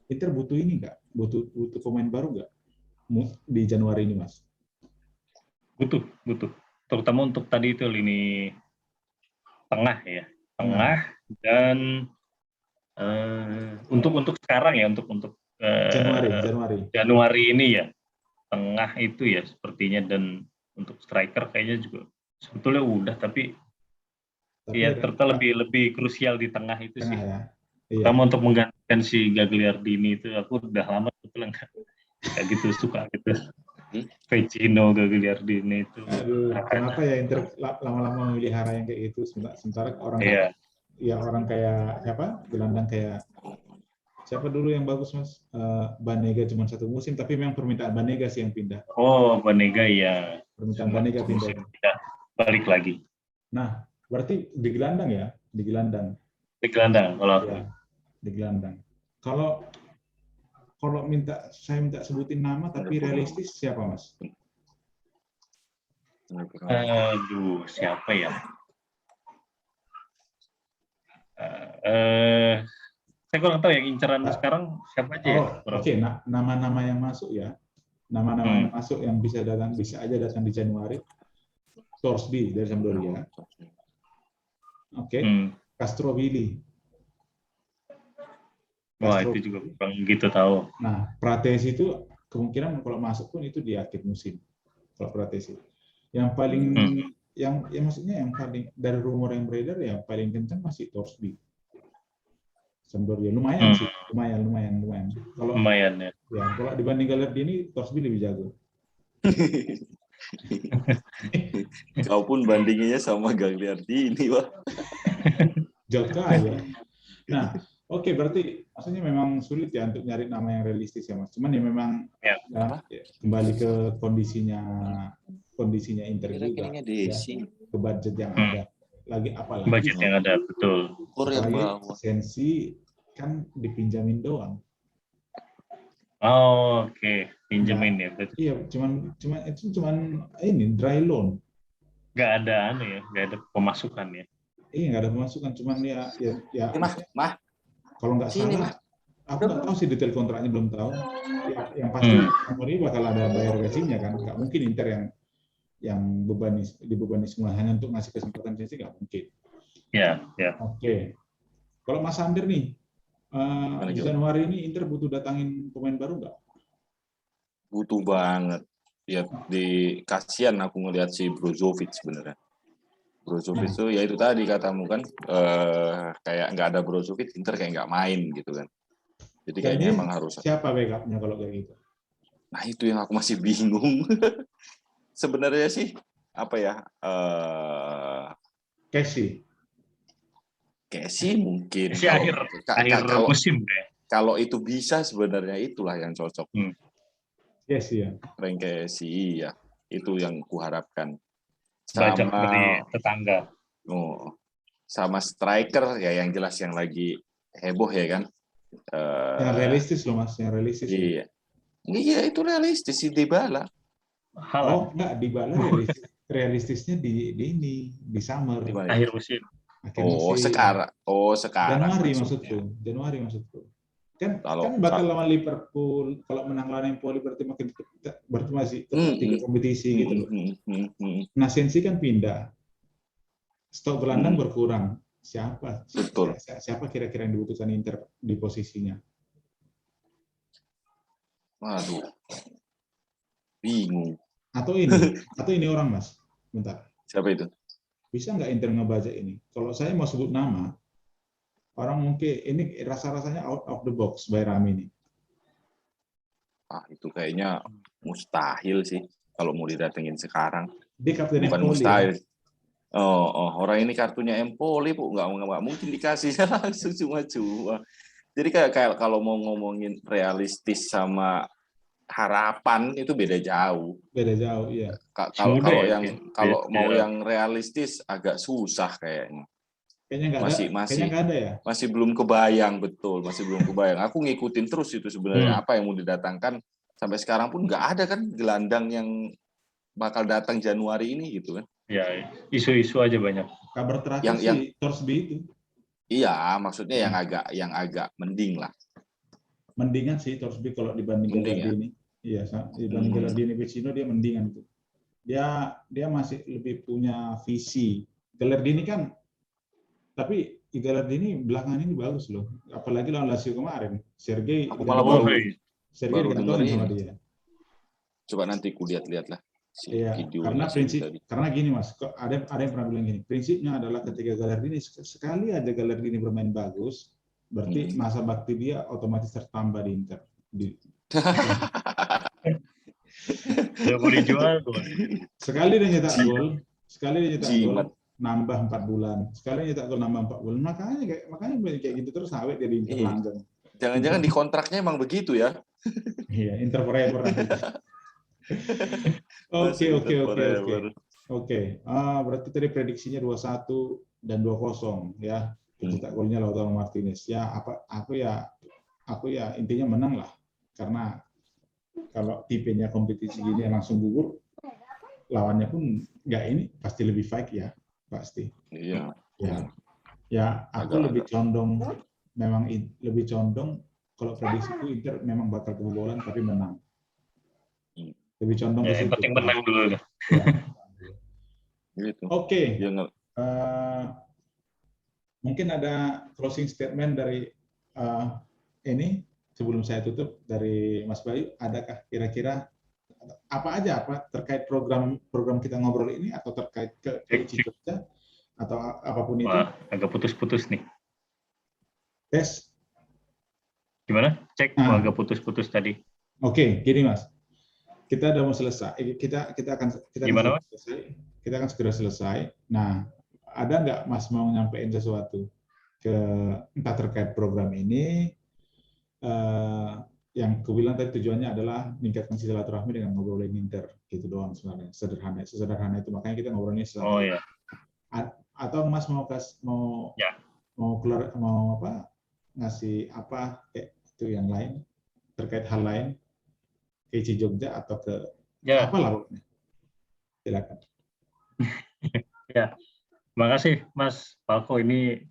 Inter butuh ini nggak? Butuh pemain baru nggak di Januari ini, Mas? Butuh. Terutama untuk tadi itu lini tengah ya, dan untuk sekarang ya, untuk Januari ini ya, tengah itu ya sepertinya, dan untuk striker kayaknya juga sebetulnya udah, tapi ya ternyata lebih krusial di tengah itu sih. Ya. Terutama untuk menggantikan si Gagliardini itu, aku udah lama sebetulnya nggak gitu suka gitu. Vecino Gagliardini itu. Aduh, kenapa ya Inter lama-lama memelihara yang kayak gitu, sementara orang kayak siapa, gelandang kayak siapa dulu yang bagus, Mas? Banega cuma 1 musim, tapi memang permintaan Banega sih yang pindah. Oh, Banega ya. Permintaan Banega pindah. Balik lagi. Nah, berarti di gelandang ya? Di gelandang kalau aku. Ya, di gelandang. Kalau saya minta sebutin nama tapi realistis, siapa, Mas? Aduh, siapa ya? Saya kurang tahu yang inceran sekarang siapa aja ya. Oke, nama-nama yang masuk ya. Nama-nama yang masuk yang bisa aja datang di Januari. Torsby dari Sampdoria. Oke. Castrovilli. Wah, itu juga kurang gitu tahu. Nah, Pratesi itu kemungkinan kalau masuk pun itu di akhir musim. Kalau Pratesi. Yang paling maksudnya yang paling dari rumor yang beredar ya paling kencang masih Torsby. Sampdoria lumayan sih, lumayan. Lumayan ya. Ya, kalau dibanding Gagliardini, Torsby lebih jago. Kau pun bandinginnya sama Gagliardini, Pak. Jauh kaya. Nah, oke, berarti maksudnya memang sulit ya untuk nyari nama yang realistis ya, Mas. Cuman ya memang kembali ke kondisinya Inter juga. Ke budget yang ada. Apalagi budget yang ada, betul. Sensi kan dipinjamin doang. Oh, oke. Pinjamin ya. Betul. Iya, cuman ini dry loan. Nggak ada pemasukan ya. Iya, nggak ada pemasukan, cuman ya. Kalau nggak salah, aku nggak tahu sih detail kontraknya, belum tahu. Yang pasti ini bakal ada bayar gajinya kan, nggak mungkin Inter yang dibebani semua hanya untuk ngasih kesempatan sih, nggak mungkin. Ya. Oke. Kalau Mas Sander nih, di Januari ini Inter butuh datangin pemain baru nggak? Butuh banget. Ya, kasihan aku ngelihat si Brozovic sebenarnya. Brozovic itu ya itu tadi katamu kan, kayak nggak ada Brozovic Inter kayak nggak main gitu kan. Jadi kayaknya emang harus. Siapa backupnya kalau kayak gitu? Nah itu yang aku masih bingung. Sebenarnya sih apa ya? Casey Si mungkin. akhir musim deh. Kalau itu bisa sebenarnya itulah yang cocok. Yes ya. Frank Casey ya, itu yang kuharapkan. Bajak dari tetangga. Sama striker ya yang jelas yang lagi heboh ya kan. Yang realistis loh Mas, yang realistis. Iya. Iya, itu realistis si Dybala. Haaland Enggak, Dybala realistisnya di summer, Di mana? akhir musim. akhir musim. Sekarang Januari maksudnya. maksudku. Kan Kalau bakal lawan Liverpool, kalau menang lawan Empoli berarti masih tetap 3 kompetisi gitu loh. Nah, Sensi kan pindah. Stok gelandang berkurang. Betul. Siapa kira-kira yang dibutuhkan Inter di posisinya? Waduh. Bingung. Atau ini orang, Mas. Bentar. Siapa itu? Bisa nggak Inter ngebaca ini? Kalau saya mau sebut nama, orang mungkin ini rasa-rasanya out of the box Bayrami ini. Itu kayaknya mustahil sih kalau mau didatengin sekarang. Dia kapten Bukan Empoli. mustahil. Orang ini kartunya Empoli, Bu. Nggak mungkin dikasihnya langsung cuma-cuma. Jadi kayak kalau mau ngomongin realistis sama harapan itu beda jauh. Beda jauh, iya. Kalau mau yang realistis agak susah kayaknya. Kayaknya nggak ada ya. Masih belum kebayang, betul. Masih belum kebayang. Aku ngikutin terus itu sebenarnya apa yang mau didatangkan. Sampai sekarang pun nggak ada kan gelandang yang bakal datang Januari ini gitu kan. Ya, isu-isu aja banyak. Kabar terakhir si Torsby itu. Iya, maksudnya yang agak mending lah. Mendingan sih Torsby kalau dibanding Gagliardini. Iya, dibanding Gagliardini Vecino dia mendingan tuh. Dia masih lebih punya visi. Gagliardini kan, tapi Gagliardini belakangan ini bagus loh. Apalagi lawan Lazio kemarin. Sergei digantungin sama dia. Coba nanti ku lihat lah. Iya, karena gini Mas, ada yang pernah bilang gini, prinsipnya adalah ketika Gagliardini sekali aja Gagliardini bermain bagus, berarti masa bakti dia otomatis tertambah di Inter. Dia mau dijual tuh. Sekali dia nyetak gol, nambah 4 bulan. Sekali nyetak gol nambah 4 bulan. Makanya kayak gitu terus awet jadi Inter langgeng. Jangan-jangan di kontraknya emang begitu ya? Iya, Inter forever. Oke. Berarti tadi prediksinya 2-1 dan 2-0 ya. Pencetak golnya Lautaro Martinez. Ya, aku ya intinya menang lah. Karena kalau tipenya kompetisi gini langsung gugur, lawannya pun nggak ini pasti lebih fight ya, pasti. Iya. Ya, aku lebih condong kalau prediksiku Inter memang bakal kebobolan tapi menang. Lebih condong ke situ. Yang penting menang dulu. Ya. Gitu. Oke. Mungkin ada closing statement dari ini sebelum saya tutup dari Mas Bayu. Adakah kira-kira apa terkait program kita ngobrol ini atau terkait ke Jogja atau apapun itu? Agak putus-putus nih. Tes. Gimana? Cek agak putus-putus tadi. Oke, gini Mas. Kita udah mau selesai. Kita akan segera selesai. Nah, ada nggak Mas mau nyampein sesuatu entah terkait program ini yang kubilang tadi tujuannya adalah meningkatkan silaturahmi dengan ngobrolin Inter gitu doang sebenarnya. Sederhana itu makanya kita ngobrolnya iya. Atau Mas mau keluar ngasih apa kayak itu yang lain terkait hal lain ke Jogja atau ke apalah pokoknya. Silakan. Ya, makasih Mas Falco, ini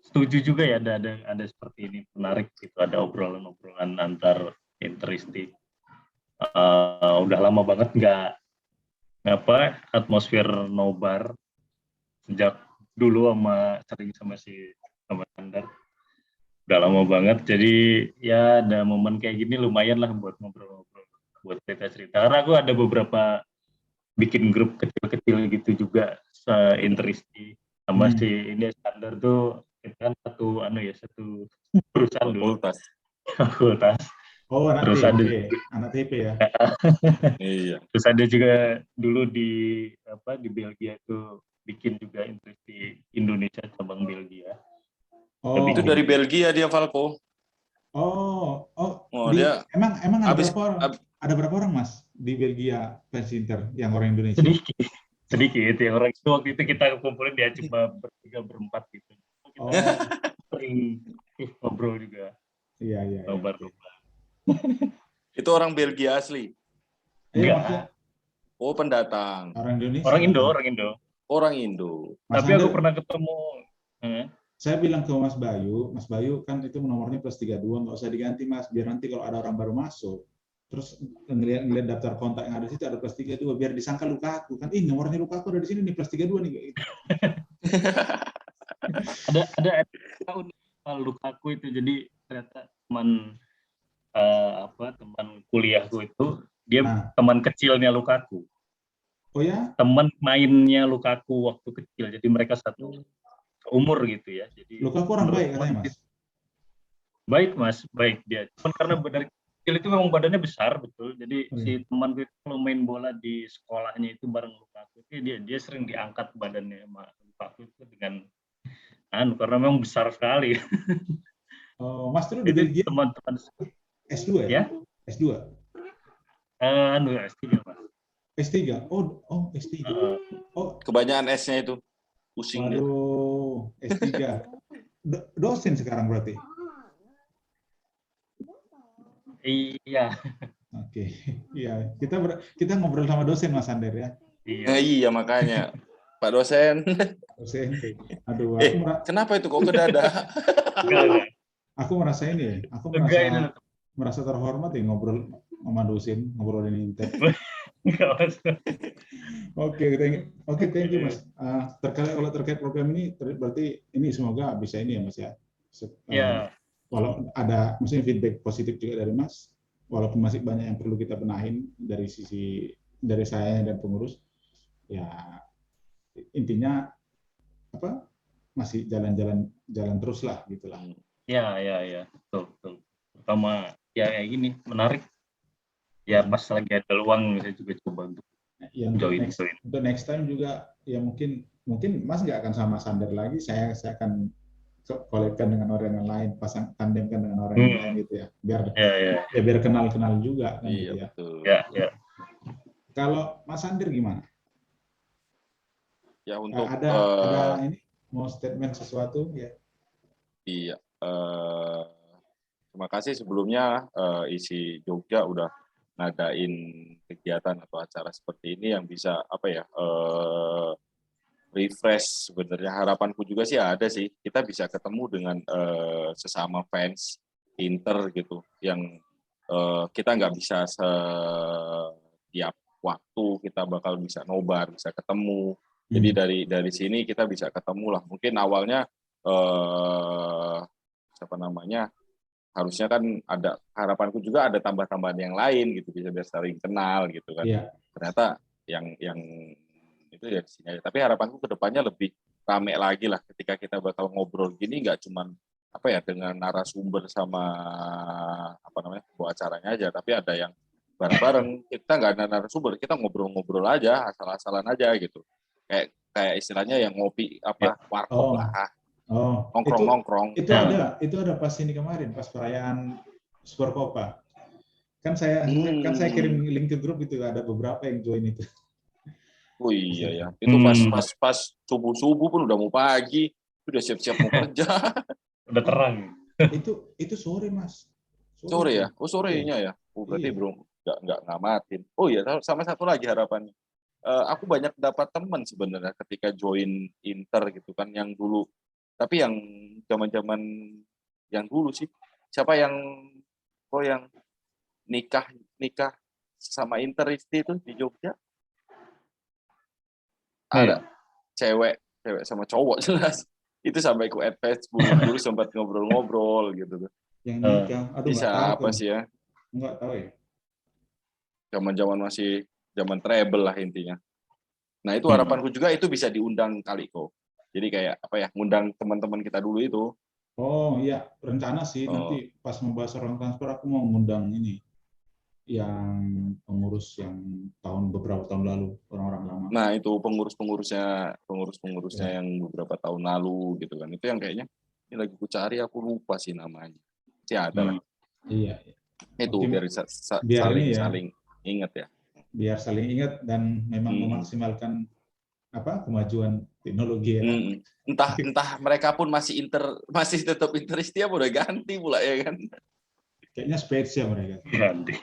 setuju juga ya ada seperti ini, menarik gitu, ada obrolan-obrolan antar interisti. Udah lama banget nggak atmosfer nobar sejak dulu sering sama Andar. Udah lama banget, jadi ya ada momen kayak gini lumayan lah buat ngobrol-ngobrol, buat cerita-cerita. Karena aku ada beberapa bikin grup kecil-kecil gitu juga, interisti sama si ini Standar tuh kita kan satu perusahaan dulu. Fakultas. Oh, anak TP ya. Iya. Terus ada juga dulu di Belgia itu bikin juga interisti Indonesia cabang Belgia. Itu dari Belgia dia, Falco. Emang ada berapa orang Mas di Belgia fans Inter yang orang Indonesia? Sedikit yang orang itu waktu itu kita kumpulin dia cuma berempat gitu. Kita sering ngobrol juga. Iya. Nobar. Itu orang Belgia asli. Enggak. maksudnya Oh, pendatang. orang Indonesia. Orang Indo, katanya. orang Indo. Orang Indo. Mas Tapi aku Ander, pernah ketemu. saya bilang ke Mas Bayu kan itu nomornya +32, nggak usah diganti Mas, biar nanti kalau ada orang baru masuk, terus ngeliat daftar kontak yang ada di situ ada +32, biar disangka Lukaku kan, nomornya Lukaku ada di sini nih +32 nih. Gitu. ada tahun Lukaku itu, jadi ternyata teman teman kuliahku itu dia teman kecilnya Lukaku. Oh ya? Teman mainnya Lukaku waktu kecil, jadi mereka satu umur gitu ya. Jadi Lukaku orang baik katanya Mas. Baik Mas, baik dia. Cuman karena dari kecil itu memang badannya besar betul. Jadi si temanku itu kalau main bola di sekolahnya itu bareng Lukaku, dia sering diangkat badannya sama Lukaku itu dengan karena memang besar sekali. Oh, Mas dulu di Jadi Belgia teman-teman S2 ya? Ya? S2. S3 Mas. S3. Oh, S3. Oh, kebanyakan S-nya itu. Pusing dia. Waduh, S3. Dosen sekarang berarti. Iya. Oke. Iya, kita ngobrol sama dosen Mas Ander ya. Iya makanya. Pak dosen. Dosen. Aduh, kenapa itu kok kedadak? Aku merasa ini, merasa terhormat ya ngobrol sama dosen, ngobrolin Inter. Oke, thank you Mas. Kalau terkait program ini, berarti ini semoga bisa ini ya Mas ya. Walau ada maksudnya feedback positif juga dari Mas, walaupun masih banyak yang perlu kita benahin dari saya dan pengurus, ya intinya masih jalan terus lah gitulah. Ya, betul. Pertama ya kayak gini menarik. Ya pas lagi ada luang saya juga coba untuk join. Untuk next time juga ya mungkin Mas nggak akan sama Sander lagi, saya akan kolekkan dengan orang yang lain, pasang tandemkan dengan orang yang lain gitu ya, biar kenal juga kan gitu ya. Betul. Ya. Kalau Mas Sander gimana? Ya untuk ada ini mau statement sesuatu ya? Iya. Terima kasih sebelumnya isi Jogja udah ngadain kegiatan atau acara seperti ini yang bisa refresh sebenarnya. Harapanku juga sih ada sih kita bisa ketemu dengan sesama fans Inter gitu yang kita nggak bisa setiap waktu kita bakal bisa nobar, bisa ketemu. Jadi dari sini kita bisa ketemu lah. Mungkin awalnya harusnya kan ada, harapanku juga ada tambah-tambahan yang lain gitu, bisa saling kenal gitu kan. Ternyata yang itu ya di sini aja. Tapi harapanku ke depannya lebih rame lagi lah ketika kita bakal ngobrol gini, nggak cuman dengan narasumber sama bawa acaranya aja, tapi ada yang bareng-bareng. Kita nggak ada narasumber, kita ngobrol-ngobrol aja, asal-asalan aja gitu. Kayak istilahnya yang ngopi warkop lah. Nongkrong. Itu ada pas ini kemarin, pas perayaan Supercopa. Kan saya kirim link ke grup itu, ada beberapa yang join itu. Oh iya ya. Itu pas subuh-subuh pun udah mau pagi, udah siap-siap mau kerja. Udah terang. Itu sore, Mas. Sore ya? Oh, sorenya ya. Oh, berarti belum nggak ngamatin. Oh iya, sama satu lagi harapannya. Aku banyak dapat teman sebenarnya ketika join Inter gitu kan, yang dulu. Tapi yang zaman-zaman yang dulu sih, siapa yang nikah sama Interisti itu di Jogja? Ada cewek sama cowok jelas. Itu sampai ku add Facebook dulu, sempat ngobrol-ngobrol gitu. Yang nikah, bisa apa sih ya? Enggak tahu ya. Zaman-zaman masih zaman treble lah intinya. Nah itu harapanku juga itu bisa diundang kali kok. Jadi kayak ngundang teman-teman kita dulu itu. Oh iya, rencana sih nanti pas membahas orang transfer aku mau ngundang ini yang pengurus yang beberapa tahun lalu, orang-orang lama. Nah itu pengurusnya yang beberapa tahun lalu gitu kan. Itu yang kayaknya ini lagi ku cari, aku lupa sih namanya. Sih ada lah. Iya. Itu biar saling ingat ya. Biar saling ingat dan memang memaksimalkan kemajuan teknologi ya. Entah mereka pun masih tetap Interisti, udah ganti pula ya kan. Kayaknya Spezia mereka. Ganti.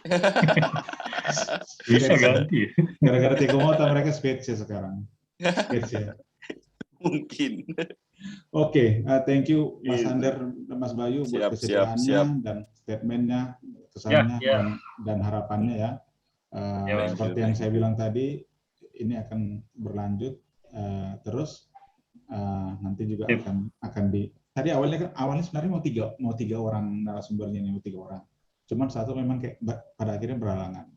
Bisa ganti. Gara-gara Thiago Motta mereka Spezia sekarang. Spezia. Mungkin. Oke, thank you Mas Gitu. Ander dan Mas Bayu buat Siap, kesediaannya siap. dan statementnya, kesannya Ya. dan harapannya ya. Ya, Mas. Seperti yang saya bilang tadi, ini akan berlanjut terus. Nanti juga Sip. akan di. Tadi awalnya sebenarnya mau tiga orang narasumbernya nih, mau 3 orang. Cuman satu memang kayak pada akhirnya berhalangan.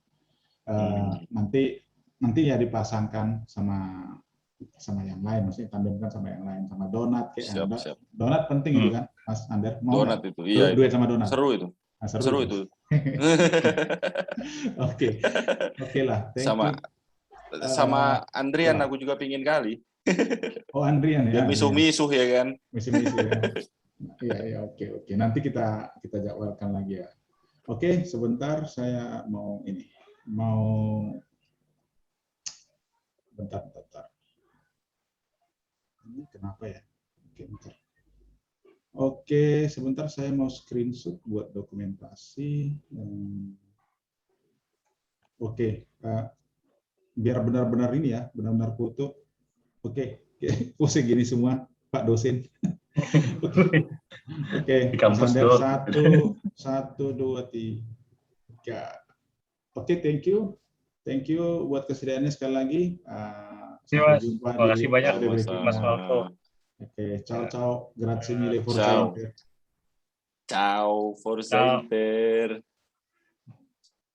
Nanti ya dipasangkan sama yang lain, maksudnya tandemkan sama yang lain, sama Donat kayak Siap. Donat penting itu kan, Mas Ander. Mau Donat itu, iya. duet sama Donat. Seru itu. Nah, Seru itu. Oke lah. Thank you. Sama Andrian ya. aku juga pingin kali. Oh, Andrian ya. Biar misuh-misuh ya kan. Misuh-misuh ya. Iya, oke. Nanti kita jadwalkan lagi ya. Oke, sebentar saya mau bentar. Ini kenapa ya? Oke, sebentar saya mau screenshot buat dokumentasi. Oke, biar benar-benar ini ya, benar-benar foto. Oke, pose gini semua, Pak dosen. Oke, Di kampus Sander, dong. 1, 2, 3. Oke, thank you buat kesediaannya sekali lagi. Sampai jumpa Terima kasih banyak, Mas Walto. Oke, ciao, grazie mille for Ciao. sempre. Ciao, for sempre.